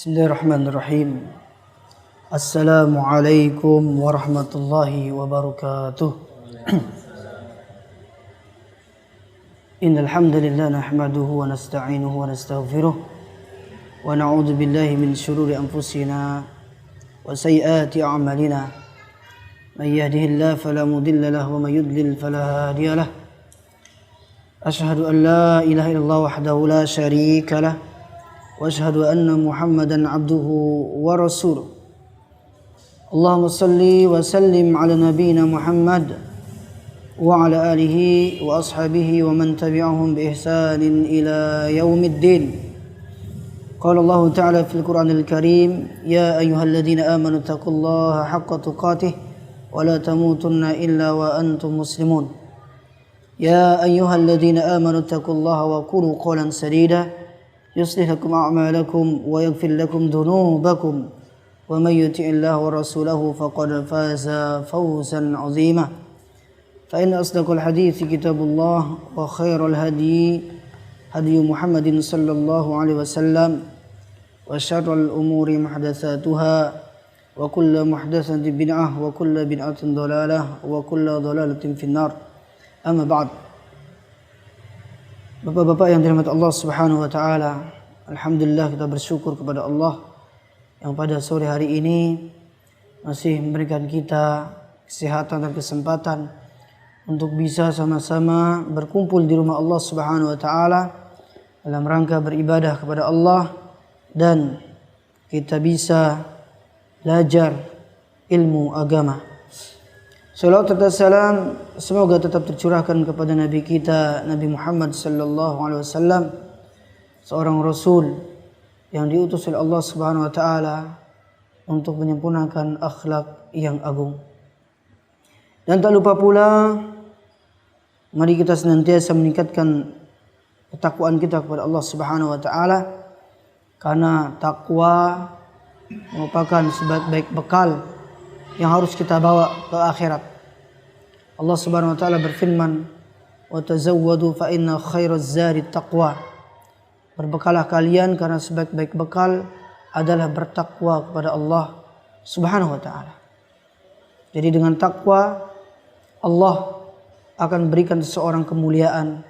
Bismillahirrahmanirrahim. Assalamualaikum warahmatullahi wabarakatuh. Innal hamdalillah nahmaduhu wa nasta'inuhu wa nastaghfiruh wa na'udzu billahi min shururi anfusina wa sayyiati a'malina. May yahdihillahu fala mudilla lahu wa may yudlil fala hadiya lahu. Asyhadu an la ilaha illallah wahdahu la syarika lahu wa asyhadu anna Muhammadan abduhu wa rasuluh. Allahumma salli wa sallim ala nabiyyina Muhammad wa ala alihi wa ashabihi wa man tabi'ahum bi ihsanin ila yaumiddin. Qala Allah ta'ala fil Qur'anil Karim, ya ayyuhalladzina amanu taqullaha haqqa tuqatih wa la tamutunna illa wa antum muslimun. Ya ayyuhalladzina amanu taqullaha wa qulu qawlan sadida يصلح لكم أعمالكم ويغفر لكم ذنوبكم ومن يطع الله ورسوله فقد فاز فوزا عظيما فإن أصدق الحديث كتاب الله وخير الهدي هدي محمد صلى الله عليه وسلم وشر الأمور محدثاتها وكل محدثة بدعة وكل بدعة ضلالة وكل ضلالة في النار أما بعد. Bapak-bapak yang dirahmati Allah Subhanahu wa taala, alhamdulillah kita bersyukur kepada Allah yang pada sore hari ini masih memberikan kita kesehatan dan kesempatan untuk bisa sama-sama berkumpul di rumah Allah Subhanahu wa taala dalam rangka beribadah kepada Allah dan kita bisa belajar ilmu agama. Salawat serta salam semoga tetap tercurahkan kepada Nabi kita Nabi Muhammad sallallahu alaihi wasallam, seorang rasul yang diutus oleh Allah Subhanahu wa taala untuk menyempurnakan akhlak yang agung. Dan tak lupa pula mari kita senantiasa meningkatkan ketakwaan kita kepada Allah Subhanahu wa taala, karena takwa merupakan sebaik-baik bekal yang harus kita bawa ke akhirat. Allah Subhanahu wa taala berfirman, "Wa tazawwadu fa inna khairaz zadi taqwa." Berbekalah kalian karena sebaik-baik bekal adalah bertakwa kepada Allah Subhanahu wa taala. Jadi dengan takwa Allah akan berikan seseorang kemuliaan.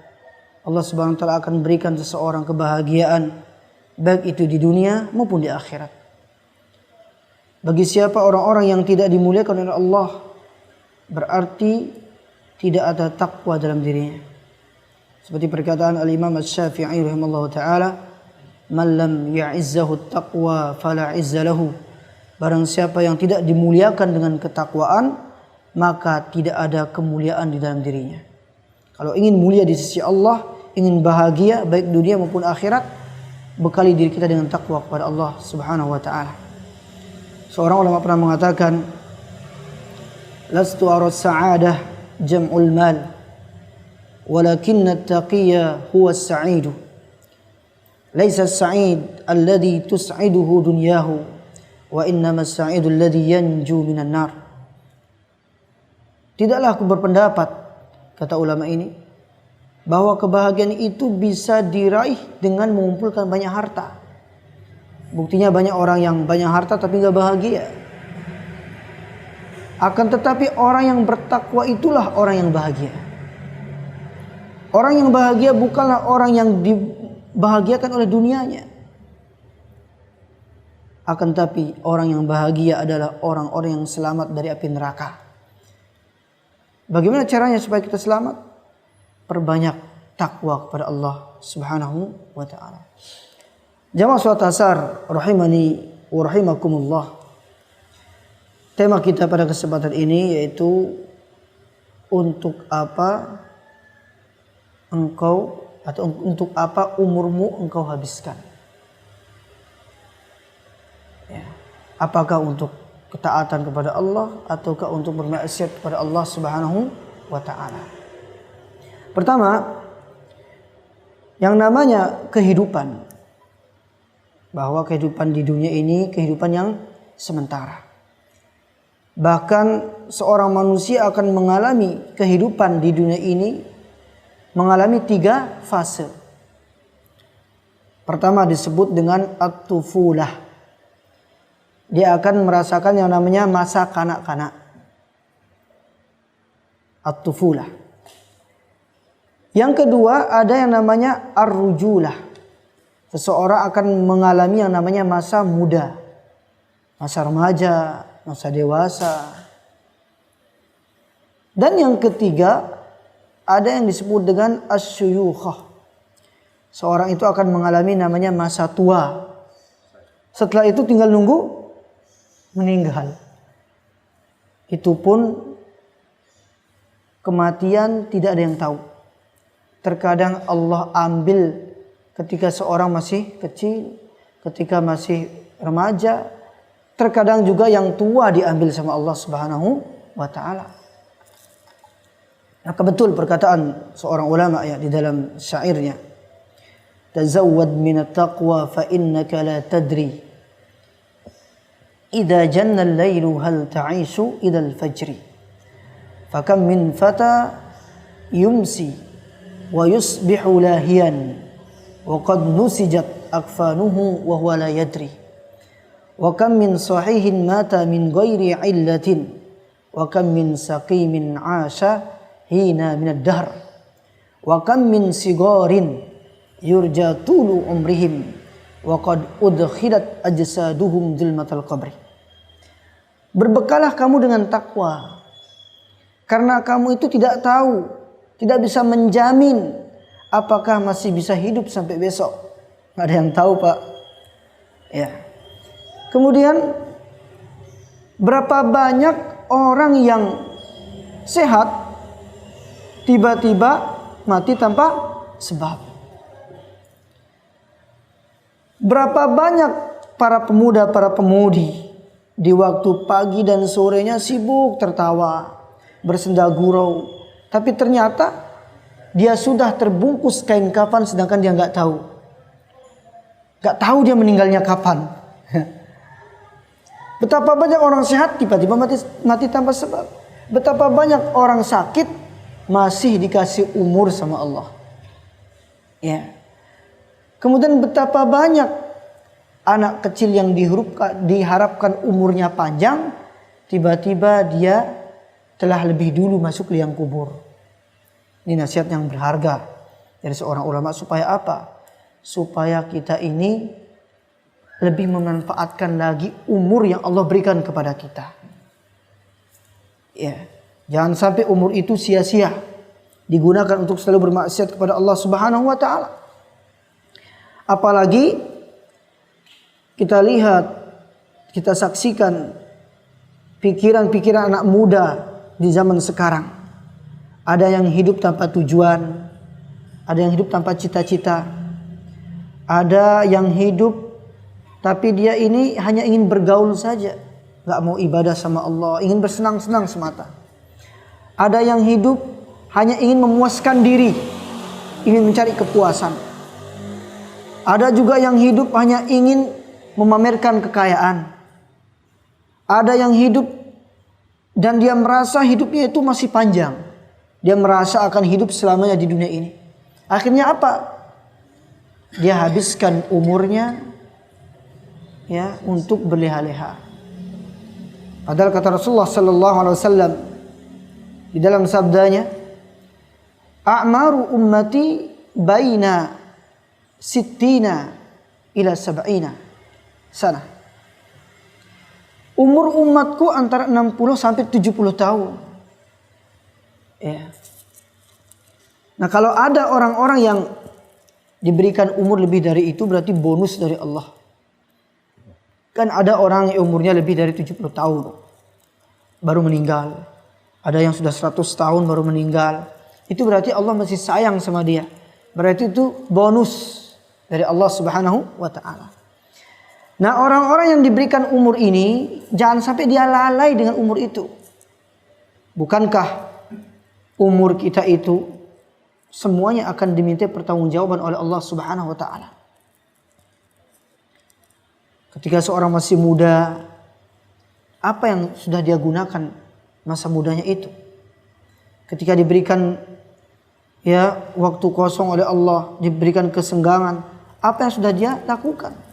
Allah Subhanahu wa taala akan berikan seseorang kebahagiaan baik itu di dunia maupun di akhirat. Bagi siapa orang-orang yang tidak dimuliakan oleh Allah, berarti tidak ada takwa dalam dirinya. Seperti perkataan Al-Imam Asy-Syafi'i rahimahullah ta'ala, "Man lam ya'izzahu at-taqwa fala 'izza lahu." Barang siapa yang tidak dimuliakan dengan ketakwaan, maka tidak ada kemuliaan di dalam dirinya. Kalau ingin mulia di sisi Allah, ingin bahagia baik dunia maupun akhirat, bekali diri kita dengan takwa kepada Allah Subhanahu wa ta'ala. Seorang ulama pernah mengatakan, "Lastu ara as-sa'adah jam'ul mal, walakinna at-taqiyya huwa as-sa'id. Laisa as-sa'id alladhi tus'iduhu dunyahu, wa innama as-sa'idu alladhi yanju minan nar." Tidaklah aku berpendapat, kata ulama ini, bahwa kebahagiaan itu bisa diraih dengan mengumpulkan banyak harta. Buktinya banyak orang yang banyak harta tapi gak bahagia. Akan tetapi orang yang bertakwa itulah orang yang bahagia. Orang yang bahagia bukanlah orang yang dibahagiakan oleh dunianya. Akan tetapi orang yang bahagia adalah orang-orang yang selamat dari api neraka. Bagaimana caranya supaya kita selamat? Perbanyak takwa kepada Allah Subhanahu wa ta'ala. Jamaah salat asar rahimani wa rahimakumullah. Tema kita pada kesempatan ini yaitu untuk apa engkau atau untuk apa umurmu engkau habiskan. Ya. Apakah untuk ketaatan kepada Allah ataukah untuk bermaksiat kepada Allah Subhanahu wa taala? Pertama, yang namanya kehidupan, bahwa kehidupan di dunia ini kehidupan yang sementara. Bahkan seorang manusia akan mengalami kehidupan di dunia ini mengalami 3 fase. Pertama disebut dengan at-tufulah, dia akan merasakan yang namanya masa kanak-kanak, at-tufulah. Yang kedua ada yang namanya ar-rujulah. Seseorang akan mengalami yang namanya masa muda, masa remaja, masa dewasa. Dan yang ketiga ada yang disebut dengan asyuyukhah. Seorang itu akan mengalami namanya masa tua. Setelah itu tinggal nunggu meninggal. Itu pun kematian tidak ada yang tahu. Terkadang Allah ambil ketika seorang masih kecil, ketika masih remaja. Terkadang juga yang tua diambil sama Allah Subhanahu wa ta'ala. Maka betul perkataan seorang ulama ya di dalam syairnya, tazawwad minat taqwa fa innaka la tadri idza janna al-lailu hal ta'ishu idza al-fajri fakam min fata yumsi wa yusbihu lahiyan wa qad nusijat akfanuhu wa huwa la yadri wa kam min sahihin mata min ghairi illatin wa kam min saqimin 'asha hina minad dahr wa kam min sigarin yurja tulu umrihim wa qad udkhilat ajsaduhum zulmatal qabri. Berbekalah kamu dengan takwa, karena kamu itu tidak tahu, tidak bisa menjamin apakah masih bisa hidup sampai besok. Nggak ada yang tahu, Pak. Ya. Kemudian berapa banyak orang yang sehat tiba-tiba mati tanpa sebab. Berapa banyak para pemuda, para pemudi di waktu pagi dan sorenya sibuk tertawa, bersenda gurau, tapi ternyata dia sudah terbungkus kain kafan sedangkan dia nggak tahu. Nggak tahu dia meninggalnya kapan. Betapa banyak orang sehat tiba-tiba mati tanpa sebab. Betapa banyak orang sakit masih dikasih umur sama Allah. Ya. Kemudian betapa banyak anak kecil yang diharapkan umurnya panjang, tiba-tiba dia telah lebih dulu masuk liang kubur. Ini nasihat yang berharga dari seorang ulama supaya apa? Supaya kita ini lebih memanfaatkan lagi umur yang Allah berikan kepada kita. Ya, jangan sampai umur itu sia-sia digunakan untuk selalu bermaksiat kepada Allah Subhanahu wa taala. Apalagi kita lihat, kita saksikan pikiran-pikiran anak muda di zaman sekarang. Ada yang hidup tanpa tujuan, ada yang hidup tanpa cita-cita, ada yang hidup tapi dia ini hanya ingin bergaul saja, gak mau ibadah sama Allah, ingin bersenang-senang semata. Ada yang hidup hanya ingin memuaskan diri, ingin mencari kepuasan. Ada juga yang hidup hanya ingin memamerkan kekayaan. Ada yang hidup dan dia merasa hidupnya itu masih panjang. Dia merasa akan hidup selamanya di dunia ini. Akhirnya apa? Dia habiskan umurnya ya untuk berleha-leha. Padahal kata Rasulullah sallallahu alaihi wasallam di dalam sabdanya, "A'maru ummati baina sittina ila sab'ina sana." Umur umatku antara 60 sampai 70 tahun. Ya. Nah, kalau ada orang-orang yang diberikan umur lebih dari itu berarti bonus dari Allah. Kan ada orang yang umurnya lebih dari 70 tahun baru meninggal. Ada yang sudah 100 tahun baru meninggal. Itu berarti Allah masih sayang sama dia. Berarti itu bonus dari Allah Subhanahu wa ta'ala. Nah, orang-orang yang diberikan umur ini jangan sampai dia lalai dengan umur itu. Bukankah umur kita itu semuanya akan diminta pertanggungjawaban oleh Allah Subhanahu wa ta'ala. Ketika seorang masih muda, apa yang sudah dia gunakan masa mudanya itu? Ketika diberikan ya waktu kosong oleh Allah, diberikan kesenggangan, apa yang sudah dia lakukan?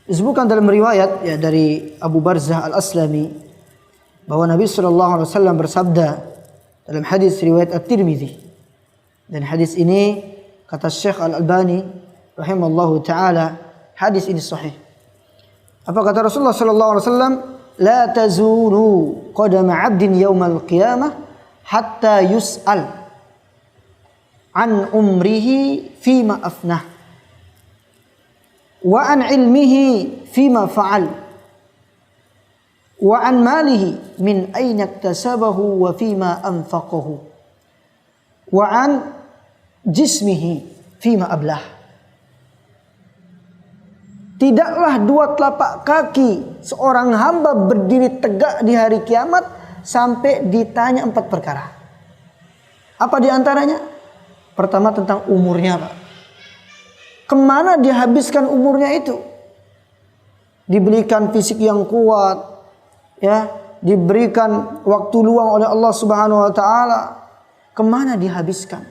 Disebutkan dalam riwayat ya dari Abu Barzah Al-Aslami bahwa Nabi sallallahu alaihi wasallam bersabda dalam hadis riwayat At-Tirmidzi. Dan hadis ini kata Syekh Al-Albani rahimallahu taala, hadis ini sahih. Apa kata Rasulullah sallallahu alaihi wasallam? La tazulu qadama 'abdin yaumal qiyamah hatta yus'al an umrihi fima afnah wa an ilmihi fima fa'al wa an malihi min aina iktasabahu wa fima anfaqahu wa an jismihi fima ablah. Tidaklah dua telapak kaki seorang hamba berdiri tegak di hari kiamat sampai ditanya 4 perkara. Apa di antaranya? Pertama tentang umurnya, Pak. Kemana dia habiskan umurnya itu? Diberikan fisik yang kuat, ya, diberikan waktu luang oleh Allah Subhanahu wa taala. Kemana dihabiskan?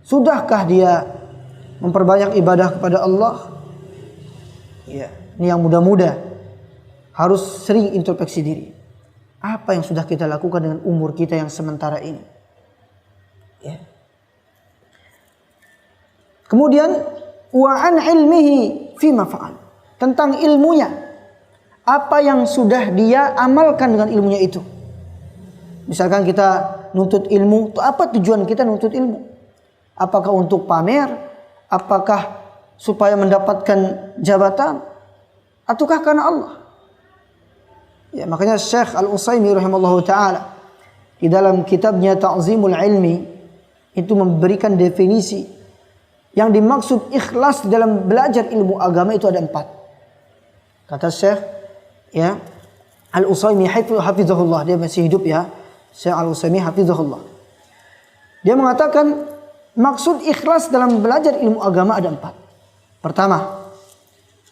Sudahkah dia memperbanyak ibadah kepada Allah? Ya, ini yang muda-muda harus sering introspeksi diri. Apa yang sudah kita lakukan dengan umur kita yang sementara ini? Ya. Kemudian wa an ilmihi fima fa'al. Tentang ilmunya. Apa yang sudah dia amalkan dengan ilmunya itu? Misalkan kita nuntut ilmu, apa tujuan kita nuntut ilmu? Apakah untuk pamer? Apakah supaya mendapatkan jabatan? Ataukah karena Allah? Ya, makanya Syekh Al-Utsaimin rahimallahu taala di dalam kitabnya Ta'zimul Ilmi itu memberikan definisi yang dimaksud ikhlas dalam belajar ilmu agama itu ada 4. Kata Syekh ya Al-Utsaimin hafizahullah, dia masih hidup ya. Syekh Al-Utsaimin hafizahullah. Dia mengatakan maksud ikhlas dalam belajar ilmu agama ada 4. Pertama,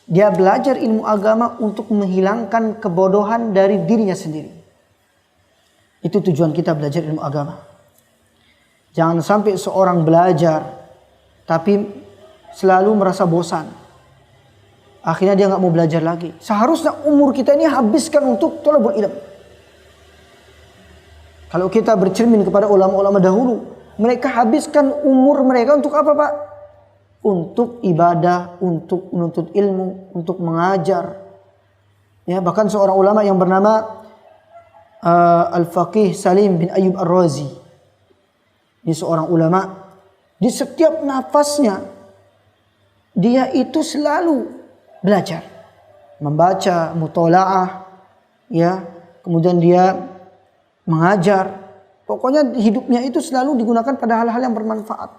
dia belajar ilmu agama untuk menghilangkan kebodohan dari dirinya sendiri. Itu tujuan kita belajar ilmu agama. Jangan sampai seorang belajar tapi selalu merasa bosan. Akhirnya dia nggak mau belajar lagi. Seharusnya umur kita ini habiskan untuk thalabul ilm. Kalau kita bercermin kepada ulama-ulama dahulu, mereka habiskan umur mereka untuk apa, Pak? Untuk ibadah, untuk menuntut ilmu, untuk mengajar. Ya, bahkan seorang ulama yang bernama Al-Faqih Salim bin Ayyub Ar-Razi. Ini seorang ulama. Di setiap nafasnya dia itu selalu belajar, membaca, mutola'ah, ya, kemudian dia mengajar. Pokoknya hidupnya itu selalu digunakan pada hal-hal yang bermanfaat.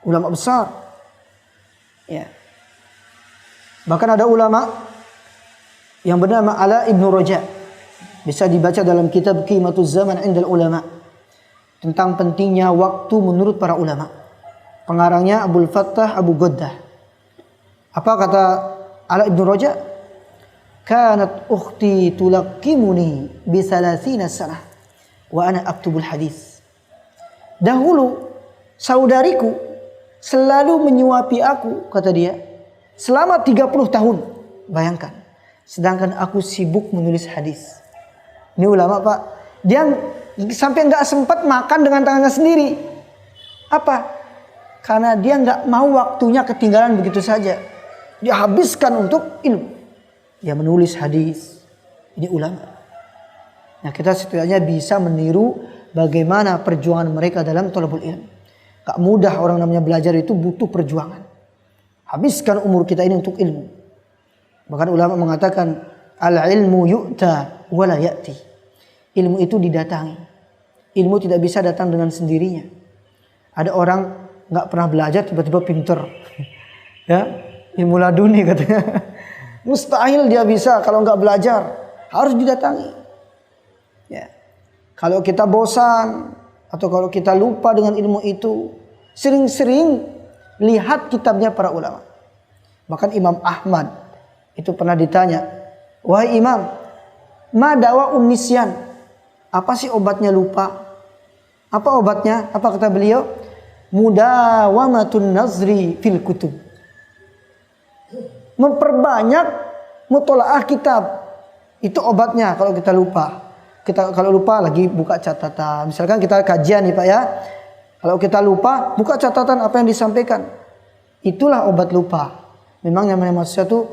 Ulama besar, ya. Bahkan ada ulama yang bernama Ala ibnu Raja, bisa dibaca dalam kitab Qimatuz Zaman Indal Ulama. Tentang pentingnya waktu menurut para ulama. Pengarangnya Abdul Fattah Abu Ghaddah. Apa kata Ala ibn Raja? Kanat ukhti tulaqimuni bi 30 sanah wa ana aktubul hadis. Dahulu saudariku selalu menyuapi aku, kata dia, selama 30 tahun. Bayangkan. Sedangkan aku sibuk menulis hadis. Ini ulama, Pak. Dia sampai nggak sempat makan dengan tangannya sendiri. Apa? Karena dia nggak mau waktunya ketinggalan begitu saja. Dia habiskan untuk ilmu. Dia menulis hadis. Ini ulama. Nah, kita setidaknya bisa meniru bagaimana perjuangan mereka dalam thalabul ilm. Gak mudah orang namanya belajar, itu butuh perjuangan. Habiskan umur kita ini untuk ilmu. Bahkan ulama mengatakan al-ilmu yu'ta wa la ya'ti. Ilmu itu didatangi. Ilmu tidak bisa datang dengan sendirinya. Ada orang nggak pernah belajar tiba-tiba pinter, ya, ilmu laduni katanya. Mustahil dia bisa kalau nggak belajar. Harus didatangi. Ya. Kalau kita bosan atau kalau kita lupa dengan ilmu itu, sering-sering lihat kitabnya para ulama. Bahkan Imam Ahmad itu pernah ditanya, wahai Imam, ma dawa'un nisyan? Apa sih obatnya lupa? Apa obatnya? Apa kata beliau? Mudawamatun nazri fil kutub. memperbanyak mutolaah kitab. Itu obatnya kalau kita lupa. Kalau lupa lagi buka catatan. Misalkan kita kajian nih Pak ya. Kalau kita lupa, buka catatan apa yang disampaikan. Itulah obat lupa. Memang namanya manusia tuh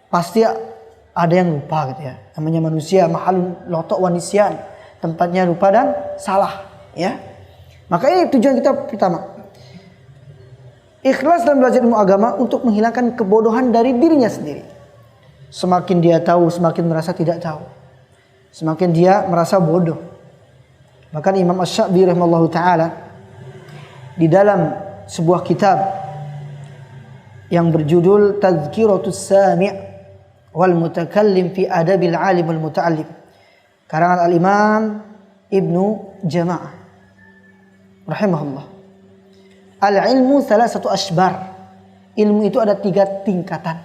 pasti ada yang lupa gitu ya. Namanya manusia mahalun lotok wanisyan. Tempatnya lupa dan salah ya. Maka ini tujuan kita pertama. Ikhlas dalam belajar ilmu agama untuk menghilangkan kebodohan dari dirinya sendiri. Semakin dia tahu, semakin merasa tidak tahu. Semakin dia merasa bodoh. Bahkan Imam Asy-Sya'bi rahimahullahu taala di dalam sebuah kitab yang berjudul Tadhkiratus Sami' wal Mutakallim fi Adabil Alim wal Muta'allim, karangan Al-Imam Ibnu Jama'ah rahimahullah. Al-ilmu salasatu ashbar. Ilmu itu ada 3 tingkatan.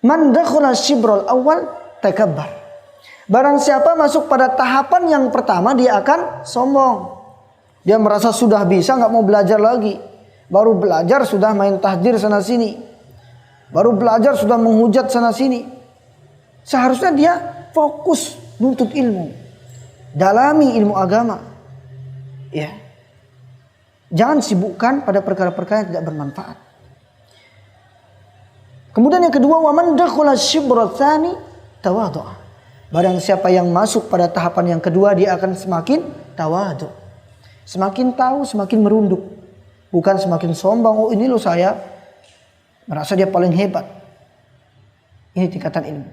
Man dakhala shibral awal takabbar. Barang siapa masuk pada tahapan yang pertama, dia akan sombong. Dia merasa sudah bisa, nggak mau belajar lagi. Baru belajar sudah main tahdir sana sini. Baru belajar sudah menghujat sana sini. Seharusnya dia fokus nuntut ilmu. Dalami ilmu agama. Ya. Jangan sibukkan pada perkara-perkara yang tidak bermanfaat. Kemudian yang kedua, wa man dakhala shibra tsani tawadhu. Barang siapa yang masuk pada tahapan yang kedua, dia akan semakin tawadhu. Semakin tahu, semakin merunduk. Bukan semakin sombong, oh ini loh saya. Merasa dia paling hebat. Ini tingkatan ilmu.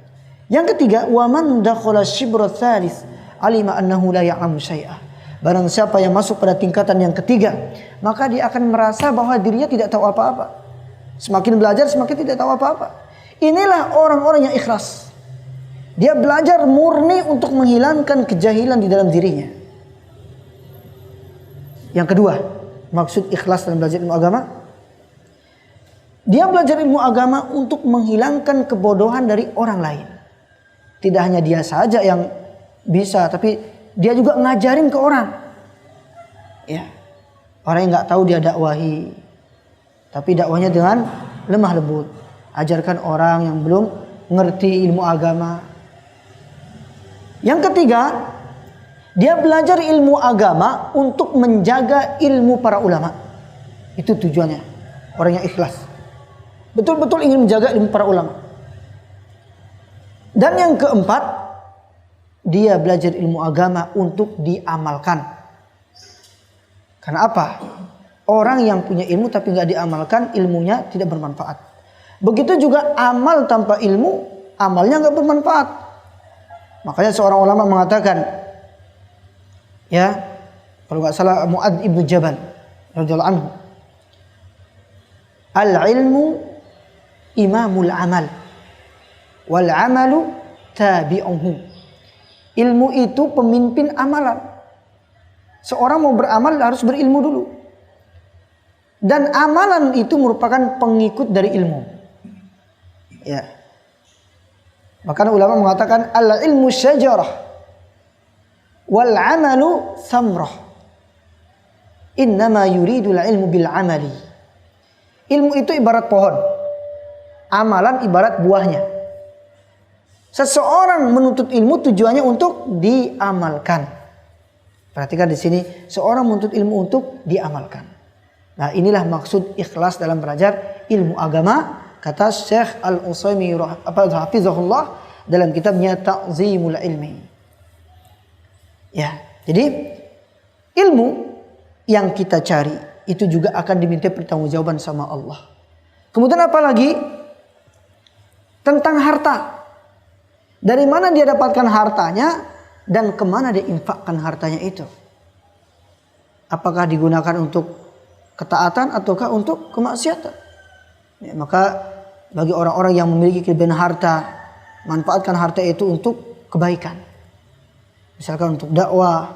Yang ketiga, wa man dakhala shibra tsalis alima annahu la ya'lamu syai'a. Barang siapa yang masuk pada tingkatan yang ketiga, maka dia akan merasa bahwa dirinya tidak tahu apa-apa. Semakin belajar, semakin tidak tahu apa-apa. Inilah orang-orang yang ikhlas. Dia belajar murni untuk menghilangkan kejahilan di dalam dirinya. Yang kedua, maksud ikhlas dalam belajar ilmu agama, dia belajar ilmu agama untuk menghilangkan kebodohan dari orang lain. Tidak hanya dia saja yang bisa, tapi dia juga ngajarin ke orang. Ya. Orang yang nggak tahu dia dakwahi, tapi dakwahnya dengan lemah lembut. Ajarkan orang yang belum ngerti ilmu agama. Yang ketiga, dia belajar ilmu agama untuk menjaga ilmu para ulama. Itu tujuannya. Orang yang ikhlas betul-betul ingin menjaga ilmu para ulama. Dan yang keempat, dia belajar ilmu agama untuk diamalkan. Karena apa? Orang yang punya ilmu tapi nggak diamalkan, ilmunya tidak bermanfaat. Begitu juga amal tanpa ilmu, amalnya nggak bermanfaat. Makanya seorang ulama mengatakan, ya, kalau nggak salah Mu'adz ibnu Jabal radhiyallahu anhu, al-ilmu imamul amal, wal amalu tabi'uhu. Ilmu itu pemimpin amalan. Seorang mau beramal harus berilmu dulu. Dan amalan itu merupakan pengikut dari ilmu. Ya. Bahkan ulama mengatakan al-ilmu syajarah wal amalu samrah. Innama yuridul ilmu bil amali. Ilmu itu ibarat pohon. Amalan ibarat buahnya. Seseorang menuntut ilmu tujuannya untuk diamalkan. Perhatikan di sini, seorang menuntut ilmu untuk diamalkan. Nah, inilah maksud ikhlas dalam belajar ilmu agama, kata Syekh Al-Utsaimin hafizahullah dalam kitabnya Ta'zimul Ilmi. Ya, jadi ilmu yang kita cari itu juga akan diminta pertanggungjawaban sama Allah. Kemudian apa lagi? Tentang harta. Dari mana dia dapatkan hartanya dan kemana dia infakkan hartanya itu? Apakah digunakan untuk ketaatan ataukah untuk kemaksiatan? Ya, maka bagi orang-orang yang memiliki kelebihan harta, manfaatkan harta itu untuk kebaikan. Misalkan untuk dakwah,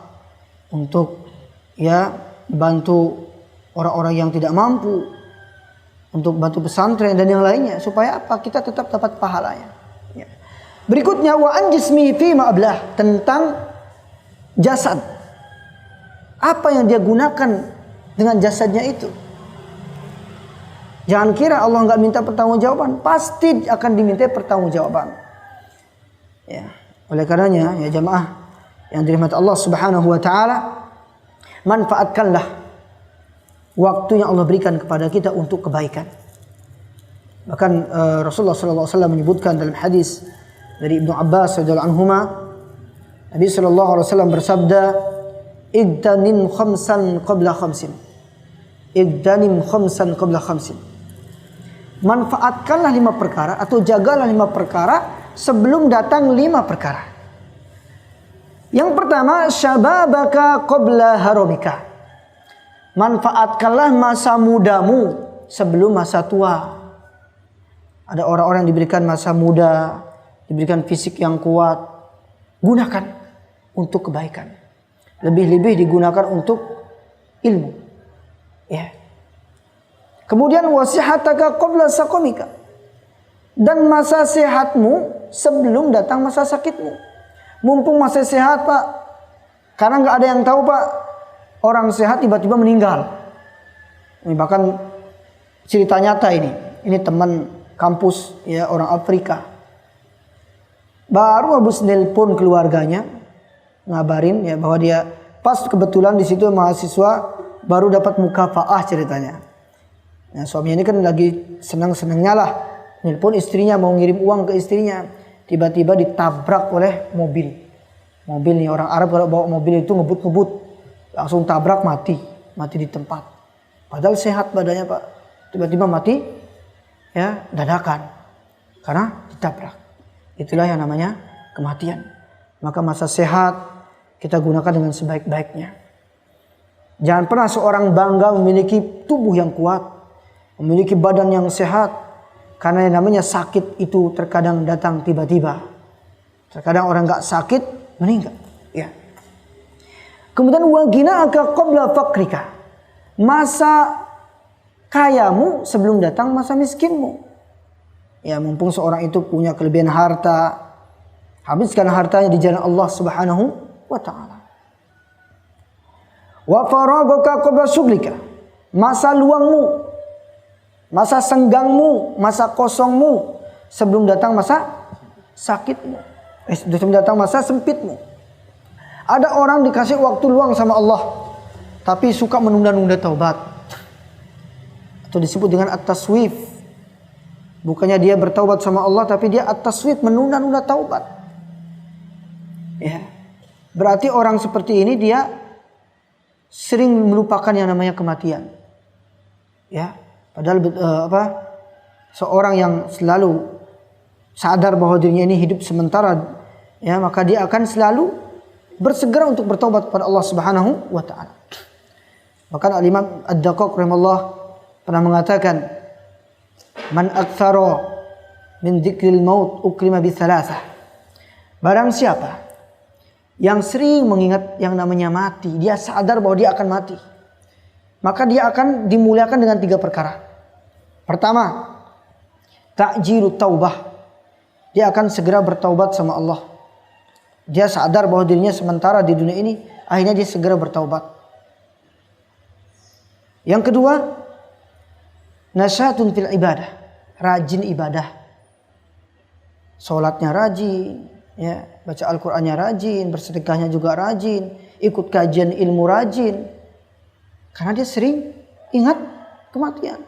untuk ya bantu orang-orang yang tidak mampu, untuk bantu pesantren dan yang lainnya, supaya apa? Kita tetap dapat pahalanya. Ya. Berikutnya wa an jismihi fi ma'ablah, tentang jasad. Apa yang dia gunakan dengan jasadnya itu? Jangan kira Allah nggak minta pertanggungjawaban, pasti akan diminta pertanggungjawaban. Ya, oleh karenanya ya jamaah yang dirahmati Allah Subhanahu wa taala, manfaatkanlah waktu yang Allah berikan kepada kita untuk kebaikan. Bahkan Rasulullah sallallahu alaihi wasallam menyebutkan dalam hadis dari Ibnu Abbas radhiyallahu anhuma, Nabi sallallahu alaihi wasallam bersabda, "Igtanim khamsan qabla khamsin." Igtanim khamsan qabla khamsin. Manfaatkanlah 5 perkara atau jagalah 5 perkara sebelum datang 5 perkara. Yang pertama, syababaka qabla haramika. Manfaatkanlah masa mudamu sebelum masa tua. Ada orang-orang yang diberikan masa muda, diberikan fisik yang kuat. Gunakan untuk kebaikan. Lebih-lebih digunakan untuk ilmu. Ya. Kemudian wasihataka qabla saqamika. Dan masa sehatmu sebelum datang masa sakitmu. Mumpung masih sehat, Pak. Karena nggak ada yang tahu, Pak. Orang sehat tiba-tiba meninggal. Ini bahkan cerita nyata ini. Ini teman kampus ya, orang Afrika. Baru habis nelpon keluarganya, ngabarin ya bahwa dia pas kebetulan di situ mahasiswa baru dapat mukafaah ceritanya. Nah, suaminya ini kan lagi senang-senangnya lah. Nelpon istrinya mau ngirim uang ke istrinya. Tiba-tiba ditabrak oleh mobil. Mobil nih, orang Arab kalau bawa mobil itu ngebut-ngebut. Langsung tabrak, mati. Mati di tempat. Padahal sehat badannya, Pak. Tiba-tiba mati ya dadakan. Karena ditabrak. Itulah yang namanya kematian. Maka masa sehat kita gunakan dengan sebaik-baiknya. Jangan pernah seorang bangga memiliki tubuh yang kuat, memiliki badan yang sehat, karena yang namanya sakit itu terkadang datang tiba-tiba. Terkadang orang nggak sakit meninggal. Ya. Kemudian wagina'aka qabla faqrika. Masa kayamu sebelum datang masa miskinmu. Ya, mumpung seorang itu punya kelebihan harta, habiskan hartanya di jalan Allah Subhanahu wa taala. Wa faragaka qabla syughlika. Masa luangmu, masa senggangmu, masa kosongmu sebelum datang masa sakitmu. Sebelum datang masa sempitmu. Ada orang dikasih waktu luang sama Allah, tapi suka menunda-nunda taubat. Atau disebut dengan at-taswif. Bukannya dia bertaubat sama Allah, tapi dia at-taswif, menunda-nunda taubat. Ya. Berarti orang seperti ini dia sering melupakan yang namanya kematian. Ya. Padahal seorang yang selalu sadar bahwa dirinya ini hidup sementara, ya, maka dia akan selalu bersegera untuk bertaubat kepada Allah Subhanahu wa taala. Bahkan Al-Imam Ad-Daqqaq rahimahullah pernah mengatakan, man aktsara min dzikril maut ukrima bi thalathah. Barang siapa yang sering mengingat yang namanya mati, dia sadar bahwa dia akan mati, maka dia akan dimuliakan dengan 3 perkara. Pertama, ta'jilut taubah. Dia akan segera bertaubat sama Allah. Dia sadar bahwa dirinya sementara di dunia ini, akhirnya dia segera bertaubat. Yang kedua, nasyatun fil ibadah. Rajin ibadah. Salatnya rajin, ya, baca Al-Qur'annya rajin, bersedekahnya juga rajin, ikut kajian ilmu rajin. Karena dia sering ingat kematian.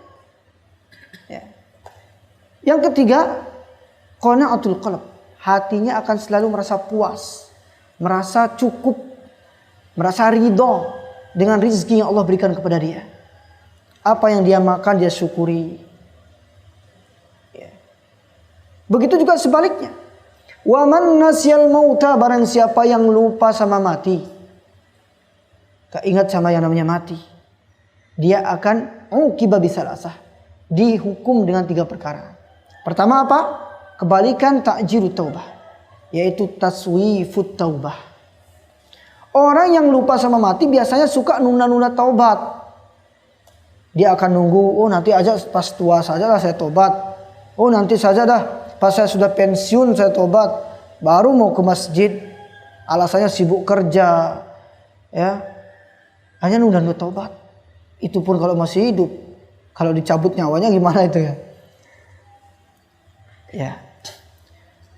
Ya. Yang ketiga, qana'atul qalb. Hatinya akan selalu merasa puas, merasa cukup, merasa ridho dengan rezeki yang Allah berikan kepada dia. Apa yang dia makan dia syukuri. Ya. Begitu juga sebaliknya. Wa man nasyal mauta, barang siapa yang lupa sama mati, gak ingat sama yang namanya mati, dia akan uqiba bisalasah, dihukum dengan 3 perkara. Pertama apa? Kebalikan ta'jilut taubah, yaitu taswifut taubah. Orang yang lupa sama mati biasanya suka nunda-nunda taubat. Dia akan nunggu, oh nanti aja pas tua saja lah saya tobat. Oh nanti saja dah pas saya sudah pensiun saya tobat. Baru mau ke masjid. Alasannya sibuk kerja. Ya. Hanya nunda-nunda taubat. Itu pun kalau masih hidup. Kalau dicabut nyawanya gimana itu ya? Ya.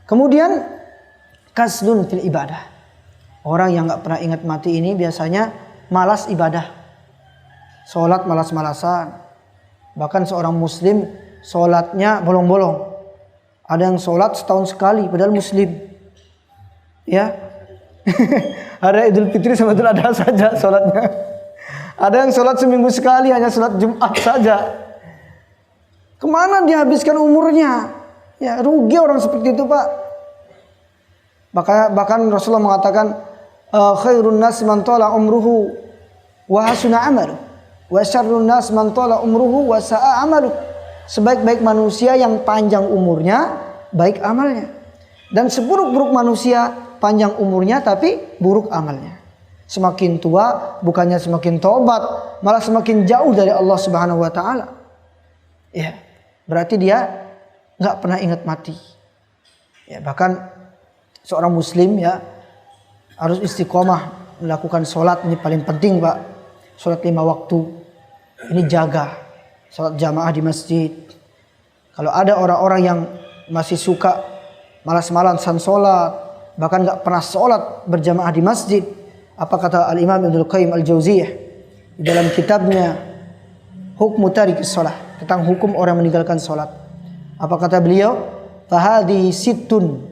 Kemudian kasdun fil ibadah. Orang yang nggak pernah ingat mati ini biasanya malas ibadah. Sholat malas-malasan. Bahkan seorang muslim sholatnya bolong-bolong. Ada yang sholat setahun sekali padahal muslim. Ya. Ada Idul Fitri sama Idul Adha saja sholatnya. Ada yang sholat seminggu sekali, hanya sholat Jumat saja. Kemana dihabiskan umurnya? Ya, rugi orang seperti itu, Pak. Bahkan Rasulullah mengatakan, khairun nas man tala umruhu wa hasuna amalu, wa syarrun nas man tala umruhu wa sa'a amalu. Sebaik-baik manusia yang panjang umurnya, baik amalnya. Dan seburuk-buruk manusia, panjang umurnya tapi buruk amalnya. Semakin tua bukannya semakin tobat, malah semakin jauh dari Allah Subhanahu wa taala. Ya, berarti dia nggak pernah ingat mati. Ya, bahkan seorang muslim ya harus istiqomah melakukan sholat, ini paling penting, Pak. Sholat 5 waktu. Ini jaga. Sholat jamaah di masjid. Kalau ada orang-orang yang masih suka malas-malasan sholat, bahkan nggak pernah sholat berjamaah di masjid, apa kata Al-Imam Ibnul Qayyim Al-Jauziyah di dalam kitabnya Hukmu Tarikis Shalah, tentang hukum orang meninggalkan salat. Apa kata beliau? Fahadhi sittun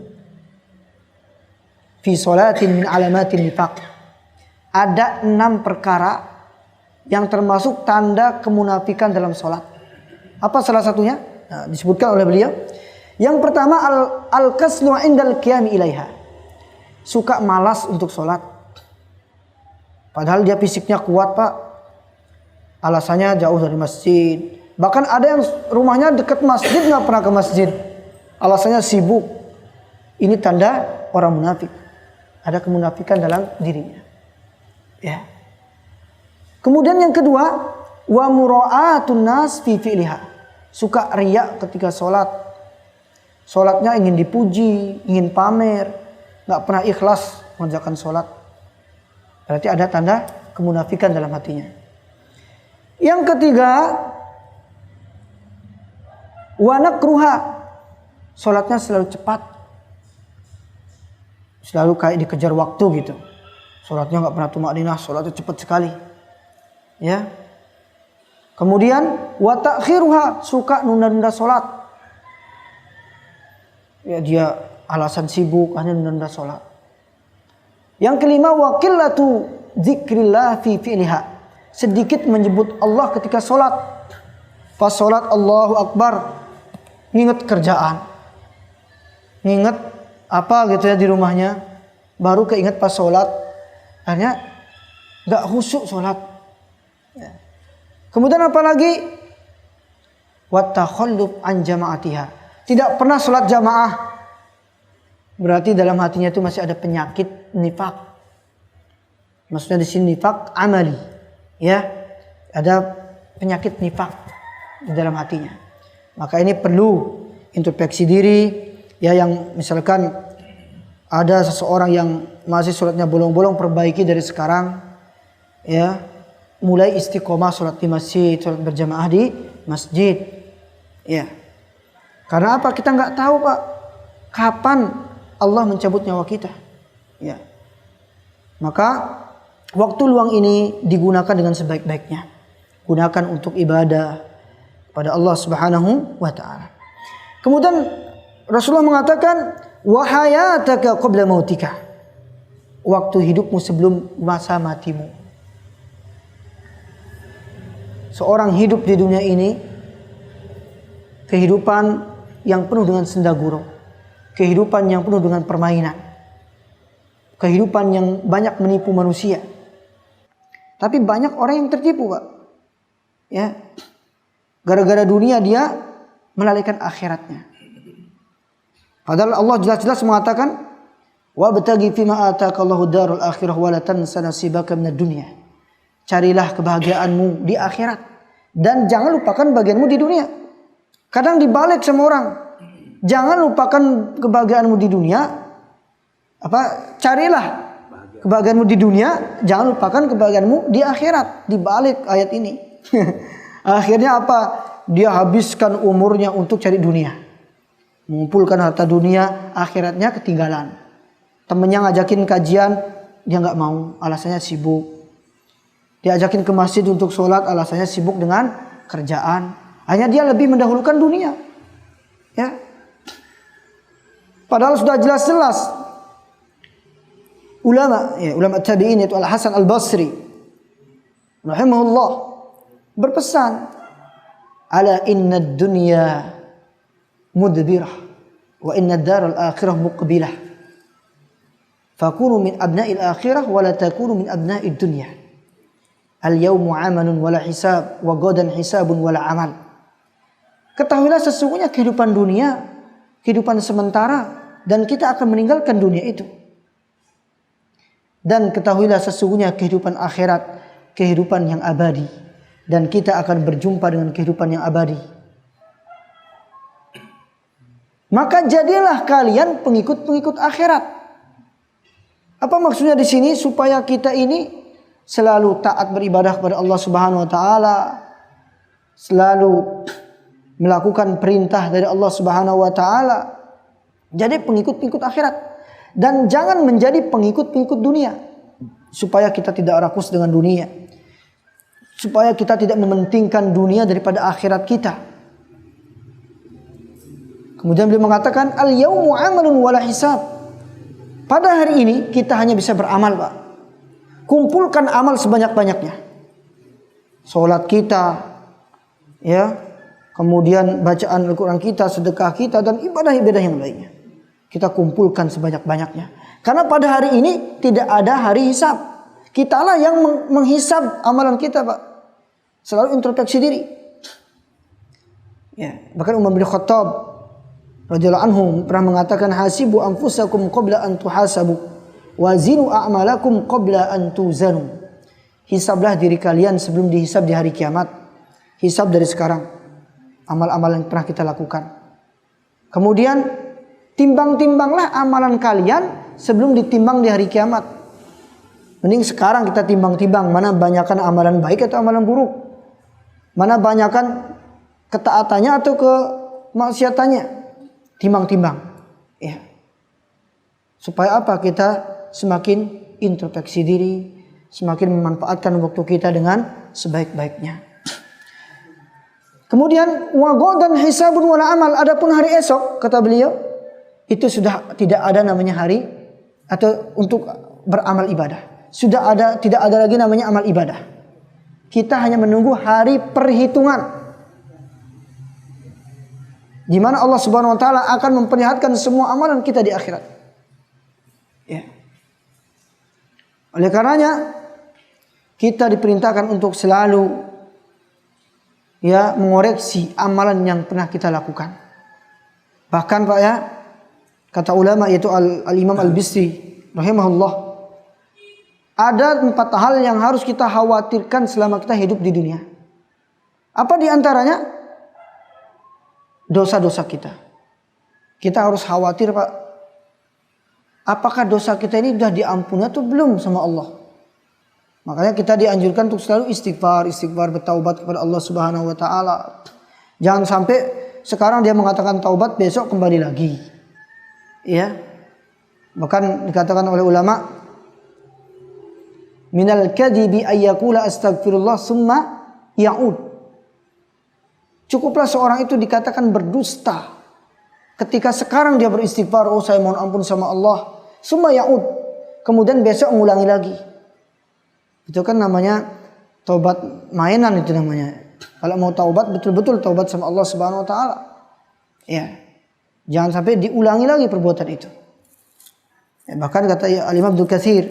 fi sholatin min alamatin nifaq. Ada 6 perkara yang termasuk tanda kemunafikan dalam salat. Apa salah satunya? Nah, disebutkan oleh beliau. Yang pertama al-kaslu indal qiyam ilaiha. Suka malas untuk salat. Padahal dia fisiknya kuat, Pak. Alasannya jauh dari masjid. Bahkan ada yang rumahnya dekat masjid nggak pernah ke masjid. Alasannya sibuk. Ini tanda orang munafik. Ada kemunafikan dalam dirinya. Ya. Kemudian yang kedua, wa mura'atun nas fi fi'liha. Suka riya ketika sholat. Sholatnya ingin dipuji, ingin pamer, nggak pernah ikhlas mengerjakan sholat. Berarti ada tanda kemunafikan dalam hatinya. Yang ketiga, wa nakruha. Salatnya selalu cepat. Selalu kayak dikejar waktu gitu. Salatnya enggak pernah tumakninah, salatnya cepat sekali. Ya. Kemudian wa ta'khiruha, suka nunda-nunda salat. Ya, dia alasan sibuk hanya nunda-nunda salat. Yang kelima, wa qillatu dzikrillah fi fi'liha. Sedikit menyebut Allah ketika sholat. Pas sholat Allahu Akbar, nginget kerjaan, nginget apa gitu ya di rumahnya, baru keinget pas sholat, akhirnya nggak khusyuk sholat. Ya. Kemudian apa lagi? Wa takhalluf an jama'atiha. Tidak pernah sholat jamaah. Berarti dalam hatinya itu masih ada penyakit nifak. Maksudnya di sini nifak amali, ya, ada penyakit nifak di dalam hatinya. Maka ini perlu introspeksi diri, ya, yang misalkan ada seseorang yang masih sholatnya bolong-bolong, perbaiki dari sekarang, ya, mulai istiqomah sholat di masjid, sholat berjamaah di masjid, ya. Karena apa? Kita nggak tahu, Pak, kapan Allah mencabut nyawa kita. Ya. Maka waktu luang ini digunakan dengan sebaik-baiknya. Gunakan untuk ibadah kepada Allah Subhanahu wa taala. Kemudian Rasulullah mengatakan, wa hayataka qabla mautika. Waktu hidupmu sebelum masa matimu. Seorang hidup di dunia ini kehidupan yang penuh dengan senda gurau. Kehidupan yang penuh dengan permainan. Kehidupan yang banyak menipu manusia. Tapi banyak orang yang tertipu, Pak. Ya. Gara-gara dunia dia melalaikan akhiratnya. Padahal Allah jelas-jelas mengatakan, wabtaghi fima ataakallahu darul akhirah wa la tansa nasibaka minad dunya. Carilah kebahagiaanmu di akhirat dan jangan lupakan bagianmu di dunia. Kadang dibalik sama orang. Jangan lupakan kebahagiaanmu di dunia. Carilah kebahagiaanmu di dunia, jangan lupakan kebahagiaanmu di akhirat. Dibalik ayat ini. Akhirnya apa? Dia habiskan umurnya untuk cari dunia. Mengumpulkan harta dunia, akhiratnya ketinggalan. Temennya ngajakin kajian, dia nggak mau, alasannya sibuk. Diajakin ke masjid untuk sholat, alasannya sibuk dengan kerjaan. Hanya dia lebih mendahulukan dunia. Ya. Padahal sudah jelas-jelas ulama tabi'in itu Al-Hasan Al-Basri rahimahullah berpesan, ala inna dunya mudbirah wa inna dar al-akhirah muqbilah. Fakunu min abna'il akhirah wa la takunu min abna'id dunya. Al-yawmu 'amalun wa la hisab wa ghadan hisabun wa la 'amal. Ketahuilah sesungguhnya kehidupan dunia, kehidupan sementara, dan kita akan meninggalkan dunia itu. Dan ketahuilah sesungguhnya kehidupan akhirat, kehidupan yang abadi, dan kita akan berjumpa dengan kehidupan yang abadi. Maka jadilah kalian pengikut-pengikut akhirat. Apa maksudnya di sini? Supaya kita ini selalu taat beribadah kepada Allah Subhanahu wa taala, selalu melakukan perintah dari Allah Subhanahu wa taala. Jadi pengikut-pengikut akhirat, dan jangan menjadi pengikut-pengikut dunia, supaya kita tidak rakus dengan dunia, supaya kita tidak mementingkan dunia daripada akhirat kita. Kemudian beliau mengatakan, al-yawmu 'amalun wala hisab. Pada hari ini kita hanya bisa beramal, Pak. Kumpulkan amal sebanyak-banyaknya. Salat kita, ya, kemudian bacaan Al-Quran kita, sedekah kita, dan ibadah-ibadah yang lainnya. Kita kumpulkan sebanyak-banyaknya. Karena pada hari ini tidak ada hari hisab. Kitalah yang menghisab amalan kita, Pak. Selalu introspeksi diri. Ya, bahkan Umar bin Khattab radhiyallahu anhu pernah mengatakan, hasibu anfusakum qabla an tuhasabu wazinu a'malakum qabla an tuzanu. Hisablah diri kalian sebelum dihisab di hari kiamat. Hisab dari sekarang amal-amal yang pernah kita lakukan. Kemudian timbang-timbanglah amalan kalian sebelum ditimbang di hari kiamat. Mending sekarang kita timbang-timbang mana banyakkan amalan baik atau amalan buruk, mana banyakkan ketaatannya atau kemaksiatannya. Timbang-timbang, ya. Supaya apa? Kita semakin introspeksi diri, semakin memanfaatkan waktu kita dengan sebaik-baiknya. Kemudian wa ghadan hisabun wala amal. Adapun hari esok, kata beliau, itu sudah tidak ada namanya hari atau untuk beramal ibadah. Tidak ada lagi namanya amal ibadah. Kita hanya menunggu hari perhitungan, di mana Allah Subhanahu wa taala akan memperlihatkan semua amalan kita di akhirat. Ya. Oleh karenanya kita diperintahkan untuk selalu, ya, mengoreksi amalan yang pernah kita lakukan. Bahkan, Pak, ya, kata ulama yaitu Al-Imam Al-Bisri rahimahullah, ada 4 hal yang harus kita khawatirkan selama kita hidup di dunia. Apa di antaranya? Dosa-dosa kita. Kita harus khawatir, Pak. Apakah dosa kita ini sudah diampuni atau belum sama Allah? Makanya kita dianjurkan untuk selalu istighfar, bertaubat kepada Allah Subhanahu wa taala. Jangan sampai sekarang dia mengatakan taubat, besok kembali lagi. Ya. Bahkan dikatakan oleh ulama, minal kadhibi ayyakula astaghfirullah summa ya'ud. Cukuplah seorang itu dikatakan berdusta ketika sekarang dia beristighfar, oh saya mohon ampun sama Allah, summa ya'ud, kemudian besok mengulangi lagi. Itu kan namanya taubat mainan, itu namanya. Kalau mau taubat betul-betul taubat sama Allah Subhanahu wa taala. Ya. Jangan sampai diulangi lagi perbuatan itu. Ya, bahkan kata Al-Imam Ibnu Katsir,